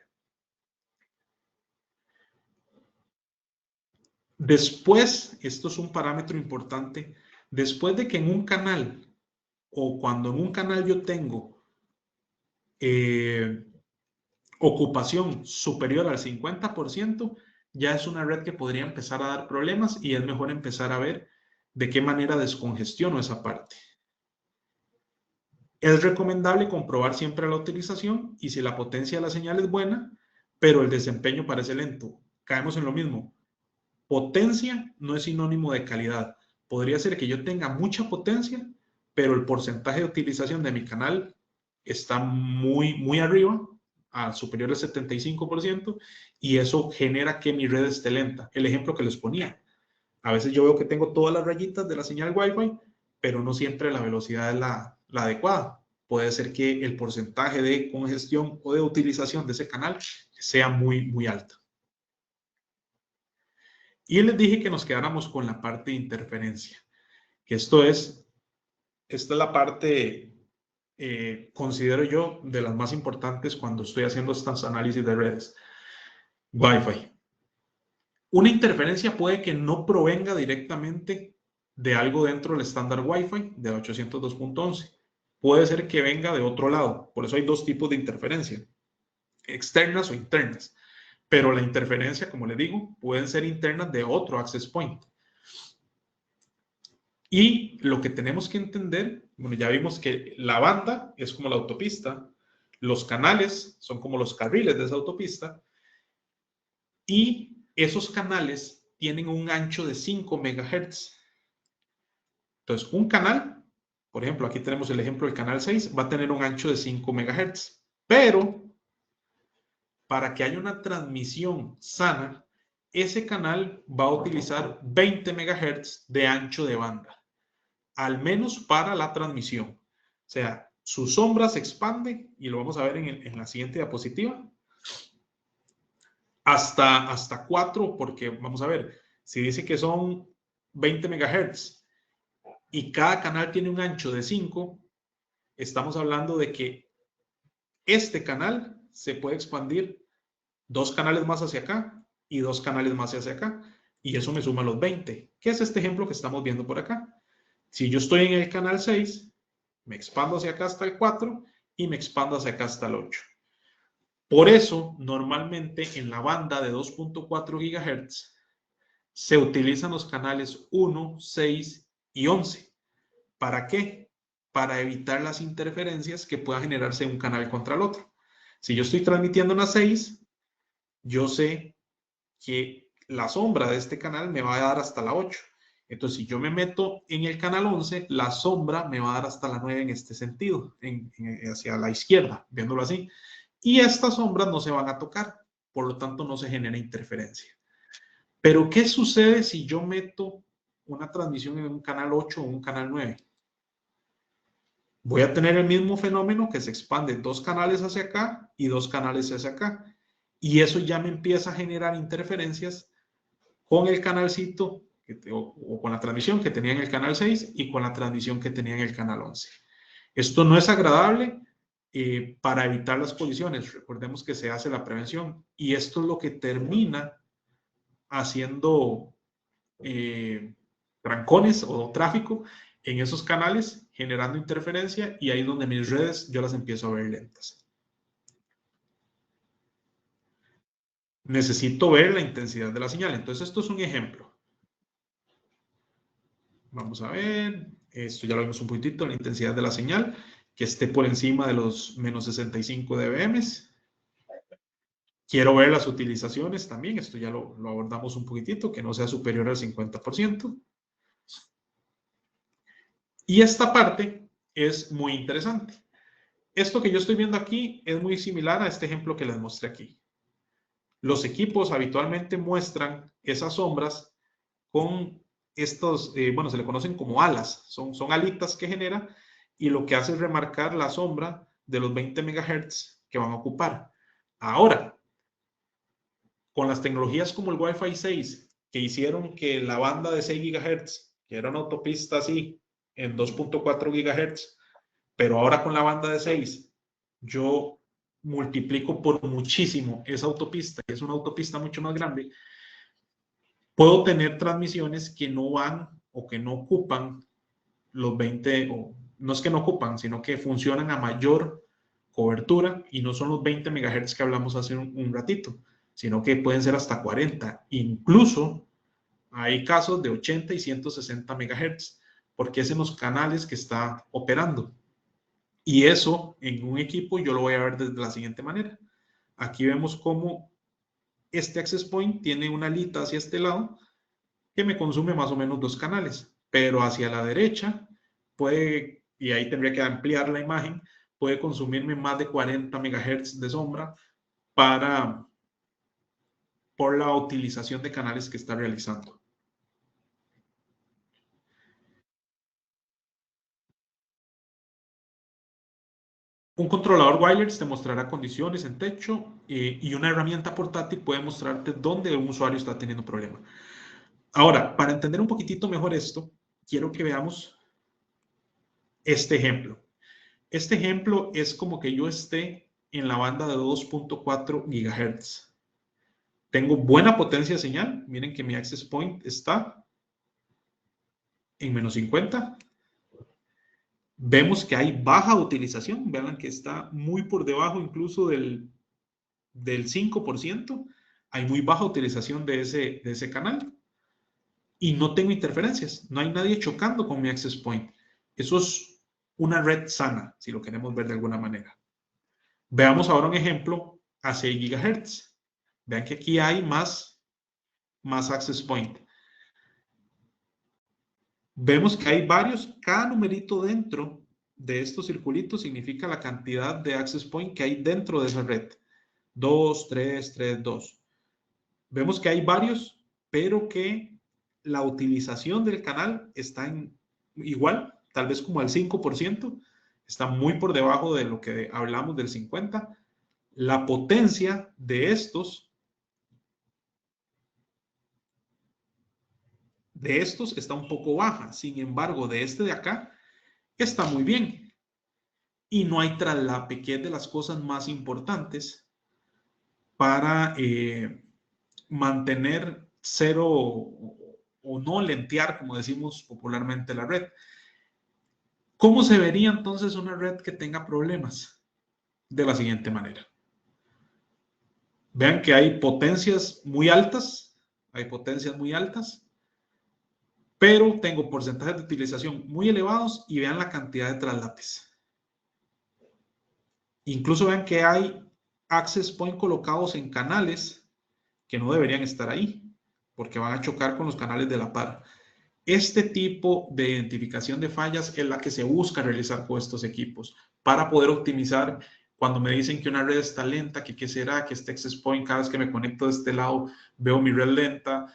Después, esto es un parámetro importante, después de que en un canal o cuando en un canal yo tengo ocupación superior al 50%, ya es una red que podría empezar a dar problemas y es mejor empezar a ver de qué manera descongestiono esa parte. Es recomendable comprobar siempre la utilización y si la potencia de la señal es buena, pero el desempeño parece lento. Caemos en lo mismo. Potencia no es sinónimo de calidad. Podría ser que yo tenga mucha potencia, pero el porcentaje de utilización de mi canal está muy arriba, a superior al 75%, y eso genera que mi red esté lenta. El ejemplo que les ponía. A veces yo veo que tengo todas las rayitas de la señal Wi-Fi, pero no siempre la velocidad es la adecuada. Puede ser que el porcentaje de congestión o de utilización de ese canal sea muy alta. Y les dije que nos quedáramos con la parte de interferencia, que esta es la parte, considero yo, de las más importantes cuando estoy haciendo estos análisis de redes. Wi-Fi. Una interferencia puede que no provenga directamente de algo dentro del estándar Wi-Fi de 802.11. Puede ser que venga de otro lado. Por eso hay dos tipos de interferencia, externas o internas. Pero la interferencia, como les digo, pueden ser internas de otro access point. Y lo que tenemos que entender, bueno, ya vimos que la banda es como la autopista, los canales son como los carriles de esa autopista, y esos canales tienen un ancho de 5 MHz. Entonces, un canal, por ejemplo, aquí tenemos el ejemplo del canal 6, va a tener un ancho de 5 MHz. Pero, para que haya una transmisión sana, ese canal va a utilizar 20 MHz de ancho de banda, al menos para la transmisión. O sea, su sombra se expande, y lo vamos a ver en la siguiente diapositiva, hasta 4, porque vamos a ver, si dice que son 20 MHz y cada canal tiene un ancho de 5, estamos hablando de que este canal se puede expandir 2 canales más hacia acá y 2 canales más hacia acá, y eso me suma los 20, que es este ejemplo que estamos viendo por acá. Si yo estoy en el canal 6, me expando hacia acá hasta el 4 y me expando hacia acá hasta el 8. Por eso, normalmente en la banda de 2.4 GHz se utilizan los canales 1, 6 y 11. ¿Para qué? Para evitar las interferencias que pueda generarse un canal contra el otro. Si yo estoy transmitiendo una 6, yo sé que la sombra de este canal me va a dar hasta la 8. Entonces, si yo me meto en el canal 11, la sombra me va a dar hasta la 9 en este sentido, hacia la izquierda, viéndolo así. Y estas sombras no se van a tocar, por lo tanto no se genera interferencia. Pero, ¿qué sucede si yo meto una transmisión en un canal 8 o un canal 9? voy a tener el mismo fenómeno que se expande 2 canales hacia acá y 2 canales hacia acá. Y eso ya me empieza a generar interferencias con el canalcito o con la transmisión que tenía en el canal 6 y con la transmisión que tenía en el canal 11. Esto no es agradable para evitar las colisiones. Recordemos que se hace la prevención y esto es lo que termina haciendo trancones o tráfico en esos canales, generando interferencia, y ahí es donde mis redes yo las empiezo a ver lentas. Necesito ver la intensidad de la señal. Entonces, esto es un ejemplo. Vamos a ver. Esto ya lo vimos un poquitito, la intensidad de la señal, que esté por encima de los menos 65 dBm. Quiero ver las utilizaciones también. Esto ya lo abordamos un poquitito, que no sea superior al 50%. Y esta parte es muy interesante. Esto que yo estoy viendo aquí es muy similar a este ejemplo que les mostré aquí. Los equipos habitualmente muestran esas sombras con estos, bueno, se le conocen como alas, son alitas que genera y lo que hace es remarcar la sombra de los 20 MHz que van a ocupar. Ahora, con las tecnologías como el Wi-Fi 6, que hicieron que la banda de 6 GHz, que era una autopista así, en 2.4 GHz, pero ahora con la banda de 6, yo multiplico por muchísimo esa autopista, y es una autopista mucho más grande, puedo tener transmisiones que no van o que no ocupan los 20, o no es que no ocupan, sino que funcionan a mayor cobertura y no son los 20 MHz que hablamos hace un ratito, sino que pueden ser hasta 40. Incluso hay casos de 80 y 160 MHz, porque es en los canales que está operando. Y eso en un equipo yo lo voy a ver desde la siguiente manera. Aquí vemos cómo este access point tiene una alita hacia este lado que me consume más o menos 2 canales, pero hacia la derecha puede, y ahí tendría que ampliar la imagen, puede consumirme más de 40 MHz de sombra por la utilización de canales que está realizando. Un controlador wireless te mostrará condiciones en techo y una herramienta portátil puede mostrarte dónde un usuario está teniendo problema. Ahora, para entender un poquitito mejor esto, quiero que veamos este ejemplo. Este ejemplo es como que yo esté en la banda de 2.4 GHz. Tengo buena potencia de señal. Miren que mi access point está en menos 50. Vemos que hay baja utilización. Vean que está muy por debajo incluso del 5%. Hay muy baja utilización de ese canal. Y no tengo interferencias. No hay nadie chocando con mi access point. Eso es una red sana, si lo queremos ver de alguna manera. Veamos ahora un ejemplo a 6 GHz. Vean que aquí hay más access point. Vemos que hay varios, cada numerito dentro de estos circulitos significa la cantidad de access point que hay dentro de esa red. 2, 3, 3, 2. Vemos que hay varios, pero que la utilización del canal está en igual, tal vez como al 5%, está muy por debajo de lo que hablamos del 50%. La potencia de estos está un poco baja, sin embargo, de este de acá está muy bien. Y no hay traslape, que es de las cosas más importantes para mantener cero o no lentear, como decimos popularmente, la red. ¿Cómo se vería entonces una red que tenga problemas? De la siguiente manera. Vean que hay potencias muy altas, pero tengo porcentajes de utilización muy elevados y vean la cantidad de traslapes. Incluso vean que hay access point colocados en canales que no deberían estar ahí, porque van a chocar con los canales de la par. Este tipo de identificación de fallas es la que se busca realizar con estos equipos para poder optimizar. Cuando me dicen que una red está lenta, que qué será, que este access point, cada vez que me conecto de este lado veo mi red lenta,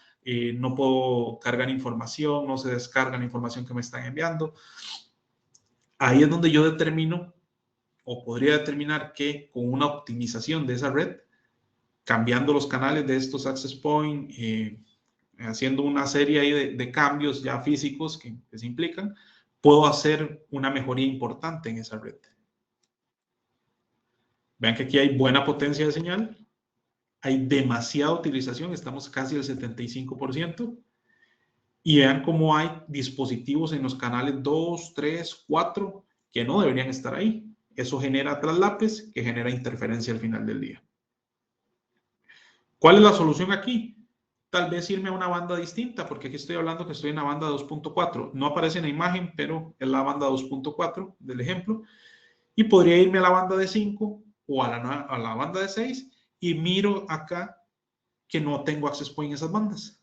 no puedo cargar información, no se descarga la información que me están enviando. Ahí es donde yo determino o podría determinar que con una optimización de esa red, cambiando los canales de estos access points, haciendo una serie ahí de cambios ya físicos que se implican, puedo hacer una mejoría importante en esa red. Vean que aquí hay buena potencia de señal, hay demasiada utilización, estamos casi al 75%, y vean cómo hay dispositivos en los canales 2, 3, 4 que no deberían estar ahí. Eso genera traslapes que genera interferencia al final del día. ¿Cuál es la solución aquí? Tal vez irme a una banda distinta, porque aquí estoy hablando que estoy en la banda 2.4. No aparece en la imagen, pero es la banda 2.4 del ejemplo. Y podría irme a la banda de 5 o a la banda de 6 y miro acá que no tengo access point en esas bandas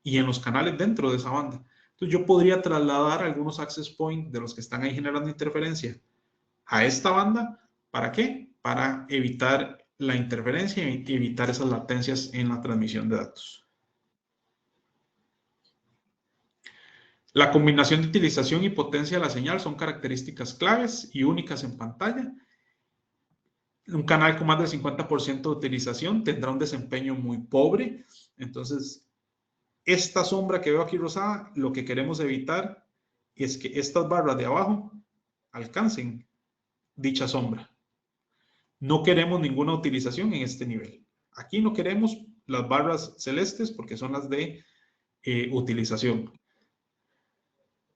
y en los canales dentro de esa banda. Entonces yo podría trasladar algunos access point de los que están ahí generando interferencia a esta banda. ¿Para qué? Para evitar la interferencia y evitar esas latencias en la transmisión de datos. La combinación de utilización y potencia de la señal son características claves y únicas en pantalla. Un canal con más del 50% de utilización tendrá un desempeño muy pobre. Entonces, esta sombra que veo aquí rosada, lo que queremos evitar es que estas barras de abajo alcancen dicha sombra. No queremos ninguna utilización en este nivel. Aquí no queremos las barras celestes porque son las de utilización.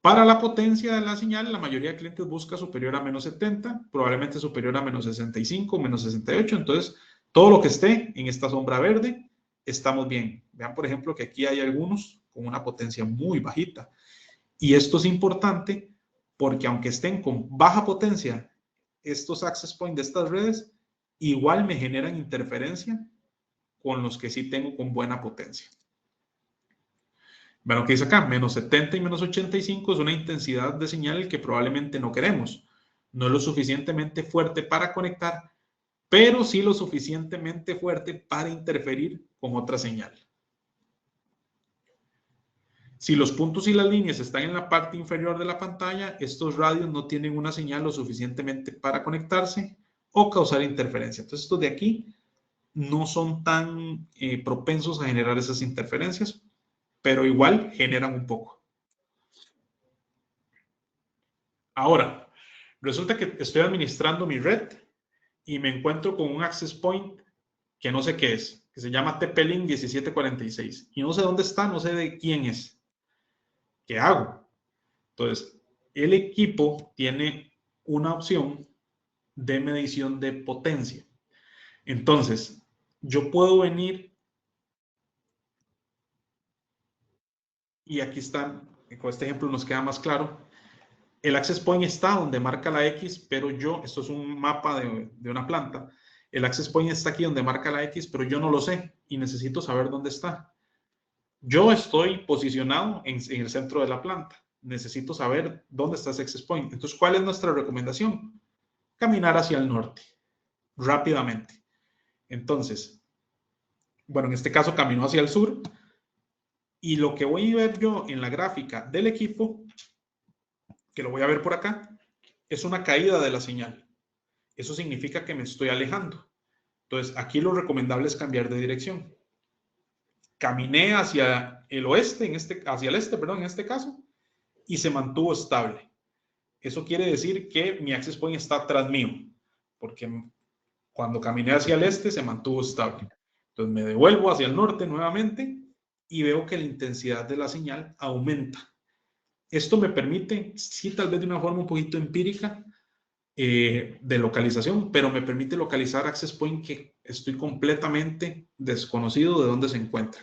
Para la potencia de la señal, la mayoría de clientes busca superior a menos 70, probablemente superior a menos 65, menos 68. Entonces, todo lo que esté en esta sombra verde, estamos bien. Vean, por ejemplo, que aquí hay algunos con una potencia muy bajita. Y esto es importante porque aunque estén con baja potencia, estos access points de estas redes, igual me generan interferencia con los que sí tengo con buena potencia. Vean lo que dice acá, menos 70 y menos 85 es una intensidad de señal que probablemente no queremos. No es lo suficientemente fuerte para conectar, pero sí lo suficientemente fuerte para interferir con otra señal. Si los puntos y las líneas están en la parte inferior de la pantalla, estos radios no tienen una señal lo suficientemente para conectarse o causar interferencia. Entonces, estos de aquí no son tan propensos a generar esas interferencias, pero igual generan un poco. Ahora, resulta que estoy administrando mi red y me encuentro con un access point que no sé qué es, que se llama TP-Link 1746. Y no sé dónde está, no sé de quién es. ¿Qué hago? Entonces, el equipo tiene una opción de medición de potencia. Entonces, yo puedo venir y aquí está, con este ejemplo nos queda más claro. El access point está donde marca la X, pero yo, esto es un mapa de una planta, el access point está aquí donde marca la X, pero yo no lo sé y necesito saber dónde está. Yo estoy posicionado en el centro de la planta. Necesito saber dónde está ese access point. Entonces, ¿cuál es nuestra recomendación? Caminar hacia el norte, rápidamente. Entonces, bueno, en este caso camino hacia el sur. Y lo que voy a ver yo en la gráfica del equipo, que lo voy a ver por acá, es una caída de la señal. Eso significa que me estoy alejando. Entonces, aquí lo recomendable es cambiar de dirección. Caminé hacia el oeste, hacia el este, perdón, en este caso, y se mantuvo estable. Eso quiere decir que mi access point está atrás mío, porque cuando caminé hacia el este se mantuvo estable. Entonces me devuelvo hacia el norte nuevamente y veo que la intensidad de la señal aumenta. Esto me permite, sí, tal vez de una forma un poquito empírica, de localización, pero me permite localizar access point que estoy completamente desconocido de dónde se encuentra.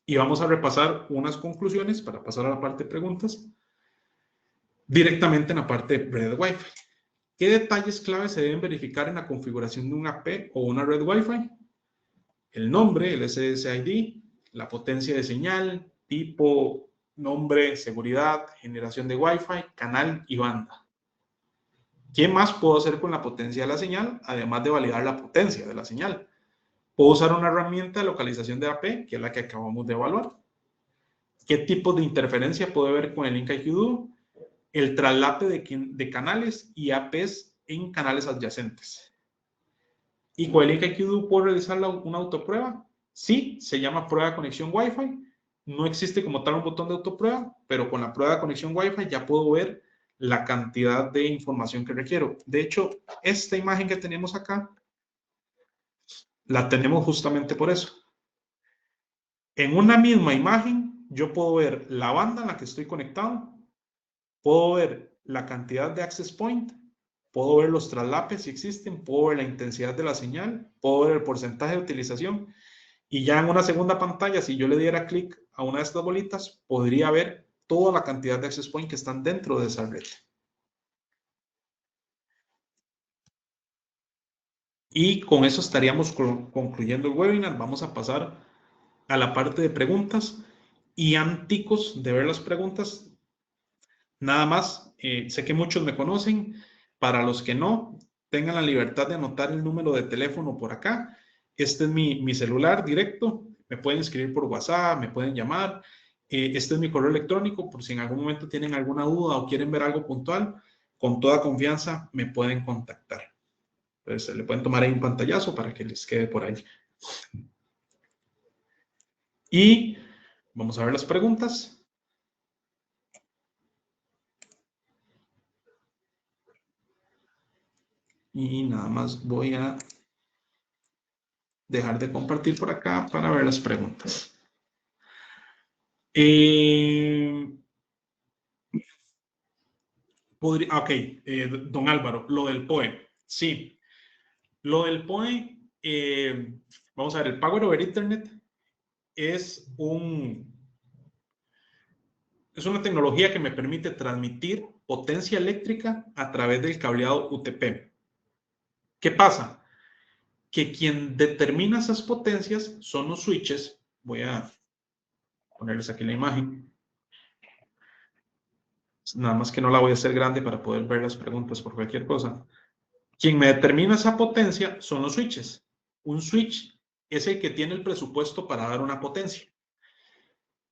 Y vamos a repasar unas conclusiones para pasar a la parte de preguntas directamente en la parte de red Wi-Fi. ¿Qué detalles claves se deben verificar en la configuración de un AP o una red Wi-Fi? El nombre, el SSID, la potencia de señal, tipo, nombre, seguridad, generación de Wi-Fi, canal y banda. ¿Qué más puedo hacer con la potencia de la señal? Además de validar la potencia de la señal. Puedo usar una herramienta de localización de AP, que es la que acabamos de evaluar. ¿Qué tipo de interferencia puede haber con el Link IQ Duo? el traslape de canales y APs en canales adyacentes. ¿Y cuál es el que puedo realizar una autoprueba? Sí, se llama prueba de conexión Wi-Fi. No existe como tal un botón de autoprueba, pero con la prueba de conexión Wi-Fi ya puedo ver la cantidad de información que requiero. De hecho, esta imagen que tenemos acá, la tenemos justamente por eso. En una misma imagen, yo puedo ver la banda en la que estoy conectado, puedo ver la cantidad de access point, puedo ver los traslapes si existen, puedo ver la intensidad de la señal, puedo ver el porcentaje de utilización y ya en una segunda pantalla, si yo le diera clic a una de estas bolitas, podría ver toda la cantidad de access point que están dentro de esa red. Y con eso estaríamos concluyendo el webinar. Vamos a pasar a la parte de preguntas y antes de ver las preguntas, nada más, sé que muchos me conocen, para los que no, tengan la libertad de anotar el número de teléfono por acá. Este es mi celular directo, me pueden escribir por WhatsApp, me pueden llamar. Este es mi correo electrónico, por si en algún momento tienen alguna duda o quieren ver algo puntual, con toda confianza me pueden contactar. Entonces, le pueden tomar ahí un pantallazo para que les quede por ahí. Y vamos a ver las preguntas. Y nada más voy a dejar de compartir por acá para ver las preguntas. Ok, don Álvaro, lo del POE. Sí, lo del POE, vamos a ver, el Power over Ethernet es una tecnología que me permite transmitir potencia eléctrica a través del cableado UTP. ¿Qué pasa? Que quien determina esas potencias son los switches. Voy a ponerles aquí la imagen. Nada más que no la voy a hacer grande para poder ver las preguntas por cualquier cosa. Quien me determina esa potencia son los switches. Un switch es el que tiene el presupuesto para dar una potencia.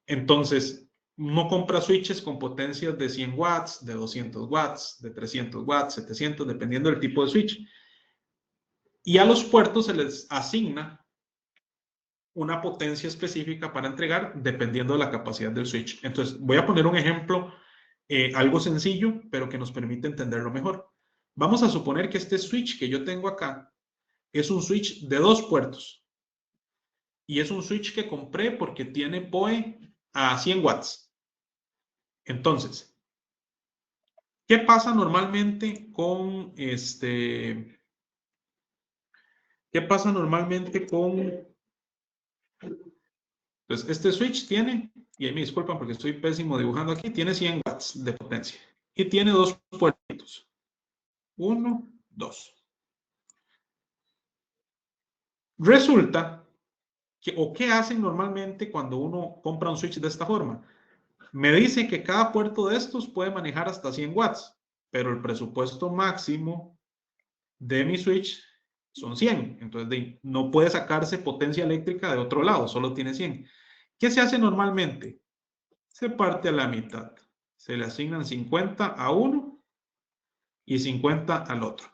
Entonces, uno compra switches con potencias de 100 watts, de 200 watts, de 300 watts, 700, dependiendo del tipo de switch. Y a los puertos se les asigna una potencia específica para entregar dependiendo de la capacidad del switch. Entonces, voy a poner un ejemplo, algo sencillo, pero que nos permite entenderlo mejor. Vamos a suponer que este switch que yo tengo acá es un switch de 2 puertos. Y es un switch que compré porque tiene PoE a 100 watts. Entonces, ¿qué pasa normalmente con ¿Qué pasa normalmente con... Pues este switch tiene, y ahí me disculpan porque estoy pésimo dibujando aquí, tiene 100 watts de potencia. Y tiene 2 puertos. 1, 2. Resulta que, o qué hacen normalmente cuando uno compra un switch de esta forma. Me dice que cada puerto de estos puede manejar hasta 100 watts, pero el presupuesto máximo de mi switch son 100. Entonces no puede sacarse potencia eléctrica de otro lado, solo tiene 100. ¿Qué se hace normalmente? Se parte a la mitad. Se le asignan 50 a uno y 50 al otro.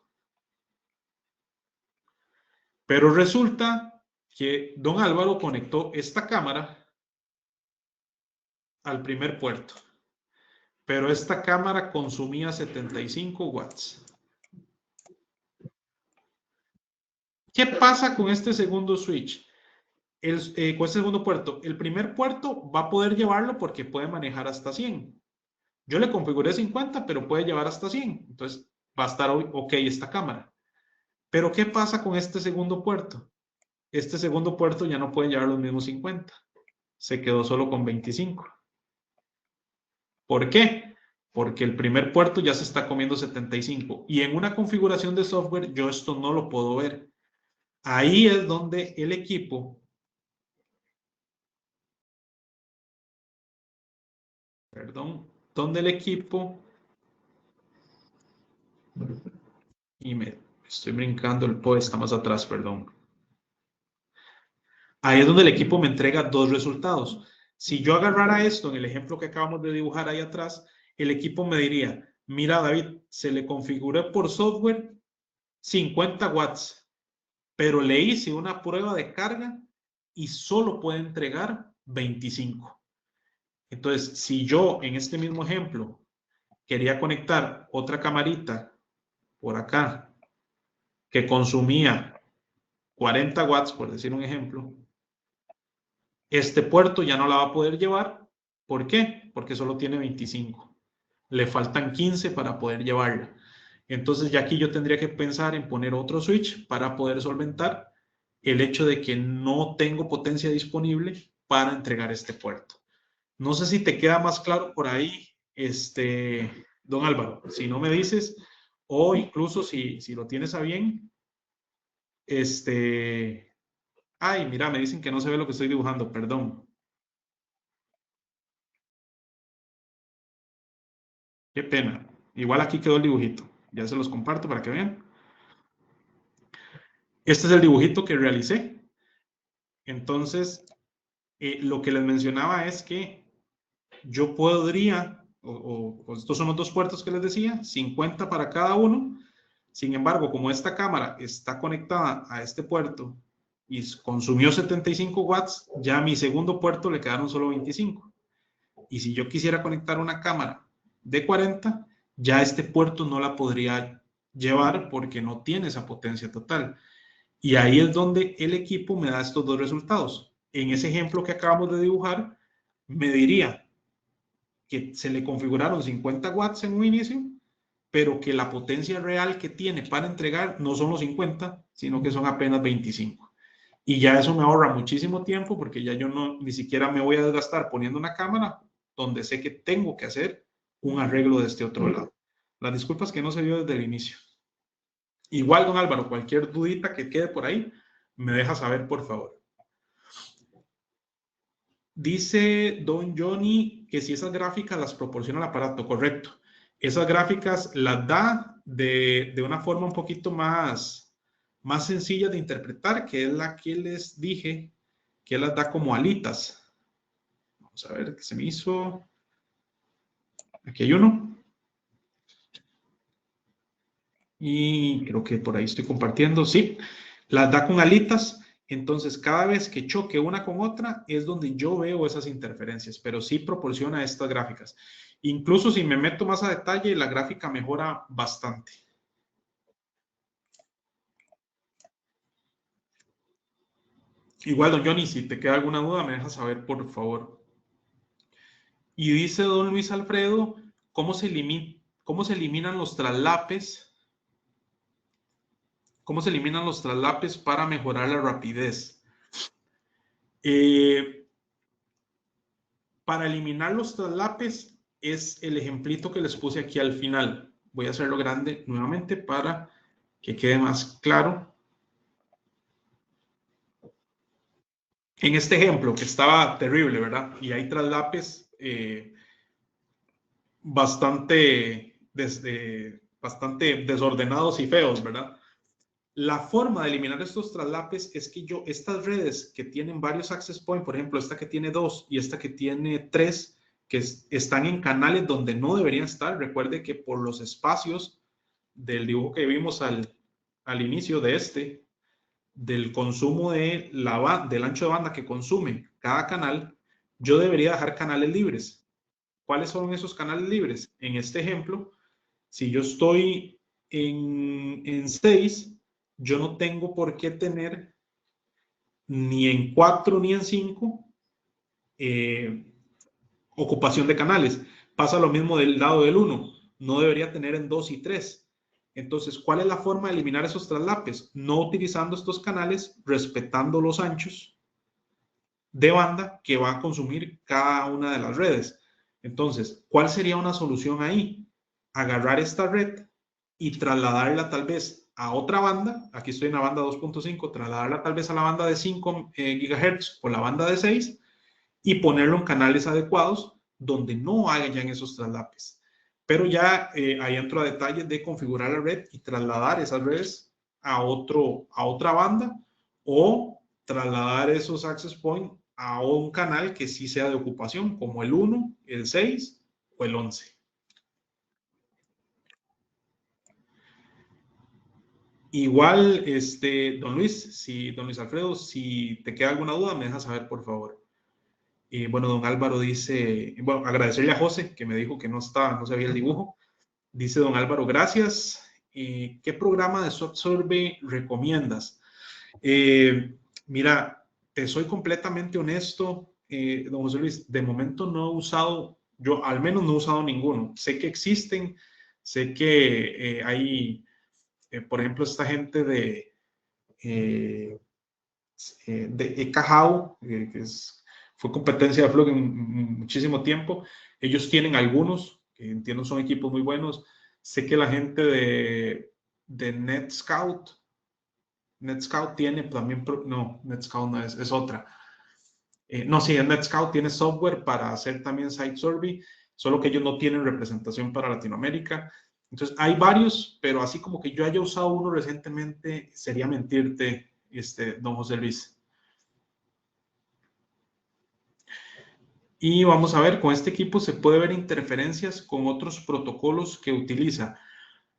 Pero resulta que don Álvaro conectó esta cámara al primer puerto. Pero esta cámara consumía 75 watts. ¿Qué pasa con este segundo switch? Con este segundo puerto. El primer puerto va a poder llevarlo porque puede manejar hasta 100. Yo le configuré 50, pero puede llevar hasta 100. Entonces va a estar ok esta cámara. Pero ¿qué pasa con este segundo puerto? Este segundo puerto ya no puede llevar los mismos 50. Se quedó solo con 25. ¿Por qué? Porque el primer puerto ya se está comiendo 75. Y en una configuración de software yo esto no lo puedo ver. Ahí es donde el equipo... Perdón. Donde el equipo... Y me estoy brincando el POE, está más atrás, perdón. Ahí es donde el equipo me entrega dos resultados. Si yo agarrara esto en el ejemplo que acabamos de dibujar ahí atrás, el equipo me diría, mira David, se le configuró por software 50 watts, pero le hice una prueba de carga y solo puede entregar 25. Entonces, si yo en este mismo ejemplo quería conectar otra camarita por acá que consumía 40 watts, por decir un ejemplo, este puerto ya no la va a poder llevar. ¿Por qué? Porque solo tiene 25. Le faltan 15 para poder llevarla. Entonces ya aquí yo tendría que pensar en poner otro switch para poder solventar el hecho de que no tengo potencia disponible para entregar este puerto. No sé si te queda más claro por ahí, don Álvaro, si no me dices, o incluso si lo tienes a bien, ay, mira, me dicen que no se ve lo que estoy dibujando, perdón. Qué pena. Igual aquí quedó el dibujito. Ya se los comparto para que vean. Este es el dibujito que realicé. Entonces, lo que les mencionaba es que yo podría, estos son los dos puertos que les decía, 50 para cada uno. Sin embargo, como esta cámara está conectada a este puerto y consumió 75 watts, ya a mi segundo puerto le quedaron solo 25. Y si yo quisiera conectar una cámara de 40, ya este puerto no la podría llevar porque no tiene esa potencia total. Y ahí es donde el equipo me da estos dos resultados. En ese ejemplo que acabamos de dibujar, me diría que se le configuraron 50 watts en un inicio, pero que la potencia real que tiene para entregar no son los 50, sino que son apenas 25. Y ya eso me ahorra muchísimo tiempo porque ya yo no ni siquiera me voy a desgastar poniendo una cámara donde sé que tengo que hacer un arreglo de este otro lado. Las disculpas que no se vio desde el inicio. Igual, don Álvaro, cualquier dudita que quede por ahí, me deja saber, por favor. Dice don Johnny que si esas gráficas las proporciona el aparato, correcto. Esas gráficas las da de una forma un poquito más sencilla de interpretar, que es la que les dije, que las da como alitas. Vamos a ver qué se me hizo. Aquí hay uno. Y creo que por ahí estoy compartiendo. Sí, las da con alitas. Entonces, cada vez que choque una con otra es donde yo veo esas interferencias, pero sí proporciona estas gráficas. Incluso si me meto más a detalle, la gráfica mejora bastante. Igual, don Johnny, si te queda alguna duda, me dejas saber, por favor. Y dice don Luis Alfredo, cómo se eliminan los traslapes? ¿Cómo se eliminan los traslapes para mejorar la rapidez? Para eliminar los traslapes es el ejemplito que les puse aquí al final. Voy a hacerlo grande nuevamente para que quede más claro. En este ejemplo, que estaba terrible, ¿verdad? Y hay traslapes bastante desordenados y feos, ¿verdad? La forma de eliminar estos traslapes es que estas redes que tienen varios access points, por ejemplo, esta que tiene 2 y esta que tiene 3, que están en canales donde no deberían estar. Recuerde que por los espacios del dibujo que vimos al inicio del consumo del ancho de banda que consume cada canal, yo debería dejar canales libres. ¿Cuáles son esos canales libres? En este ejemplo, si yo estoy en 6, yo no tengo por qué tener ni en 4 ni en 5 ocupación de canales. Pasa lo mismo del lado del 1. No debería tener en 2 y 3. Entonces, ¿cuál es la forma de eliminar esos traslapes? No utilizando estos canales, respetando los anchos de banda que va a consumir cada una de las redes. Entonces, ¿cuál sería una solución ahí? Agarrar esta red y trasladarla tal vez a otra banda. Aquí estoy en la banda 2.5, trasladarla tal vez a la banda de 5 GHz o la banda de 6 y ponerlo en canales adecuados donde no hayan esos traslapes. Pero ya ahí entro a detalles de configurar la red y trasladar esas redes a otra banda o trasladar esos access points a un canal que sí sea de ocupación, como el 1, el 6 o el 11. Igual, don Luis Alfredo, si te queda alguna duda, me dejas saber, por favor. Bueno, don Álvaro dice, bueno, agradecerle a José, que me dijo que no sabía el dibujo. Dice don Álvaro, gracias. ¿Qué programa de SoftSurvey recomiendas? Mira, te soy completamente honesto, don José Luis, de momento no he usado, yo al menos no he usado ninguno. Sé que existen, sé que hay, por ejemplo, esta gente eh, de Ekahau, fue competencia de Flock en muchísimo tiempo. Ellos tienen algunos, que entiendo son equipos muy buenos. Sé que la gente de NetScout tiene también, no, NetScout no es otra. No, sí, NetScout tiene software para hacer también site survey, solo que ellos no tienen representación para Latinoamérica. Entonces, hay varios, pero así como que yo haya usado uno recientemente, sería mentirte, don José Luis. Y vamos a ver, con este equipo se puede ver interferencias con otros protocolos que utiliza.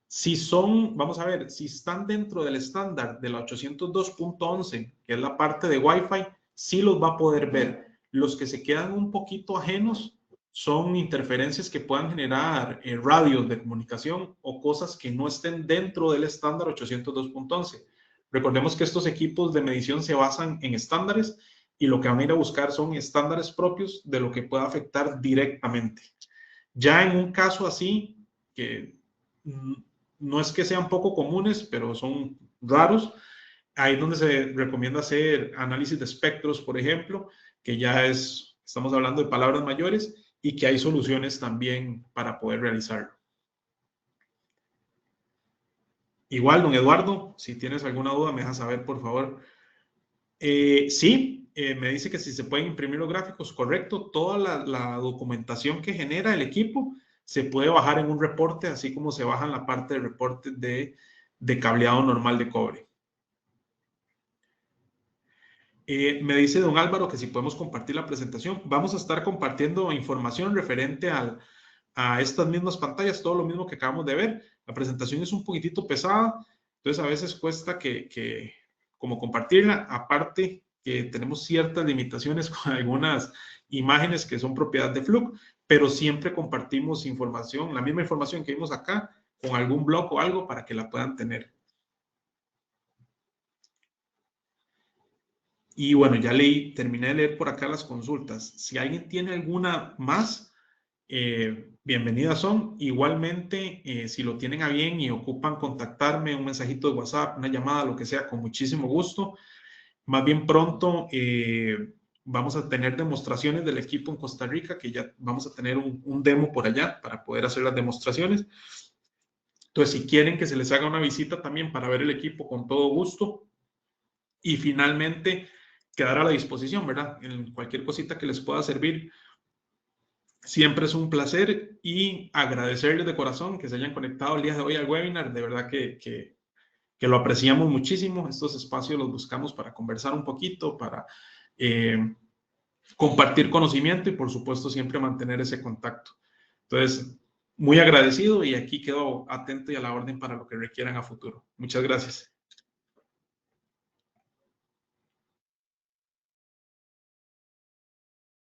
Si son, vamos a ver, si están dentro del estándar de la 802.11, que es la parte de Wi-Fi, sí los va a poder ver. Los que se quedan un poquito ajenos son interferencias que puedan generar radios de comunicación o cosas que no estén dentro del estándar 802.11. Recordemos que estos equipos de medición se basan en estándares y lo que van a ir a buscar son estándares propios de lo que pueda afectar directamente. Ya en un caso así, que no es que sean poco comunes, pero son raros, ahí es donde se recomienda hacer análisis de espectros, por ejemplo, que ya estamos hablando de palabras mayores y que hay soluciones también para poder realizarlo. Igual, don Eduardo, si tienes alguna duda, me dejas saber, por favor. Sí, me dice que si se pueden imprimir los gráficos, correcto. Toda la documentación que genera el equipo se puede bajar en un reporte, así como se baja en la parte de reporte de cableado normal de cobre. Me dice don Álvaro que si podemos compartir la presentación. Vamos a estar compartiendo información referente a estas mismas pantallas, todo lo mismo que acabamos de ver. La presentación es un poquitito pesada, entonces a veces cuesta que como compartirla. Aparte que tenemos ciertas limitaciones con algunas imágenes que son propiedad de Fluke, pero siempre compartimos información, la misma información que vimos acá, con algún blog o algo para que la puedan tener. Y bueno, ya terminé de leer por acá las consultas. Si alguien tiene alguna más, bienvenidas son. Igualmente, si lo tienen a bien y ocupan contactarme, un mensajito de WhatsApp, una llamada, lo que sea, con muchísimo gusto. Más bien pronto vamos a tener demostraciones del equipo en Costa Rica, que ya vamos a tener un demo por allá para poder hacer las demostraciones. Entonces, si quieren que se les haga una visita también para ver el equipo, con todo gusto. Y finalmente, quedar a la disposición, ¿verdad? En cualquier cosita que les pueda servir. Siempre es un placer y agradecerles de corazón que se hayan conectado el día de hoy al webinar. De verdad que lo apreciamos muchísimo. Estos espacios los buscamos para conversar un poquito, para compartir conocimiento y por supuesto siempre mantener ese contacto. Entonces, muy agradecido y aquí quedo atento y a la orden para lo que requieran a futuro. Muchas gracias.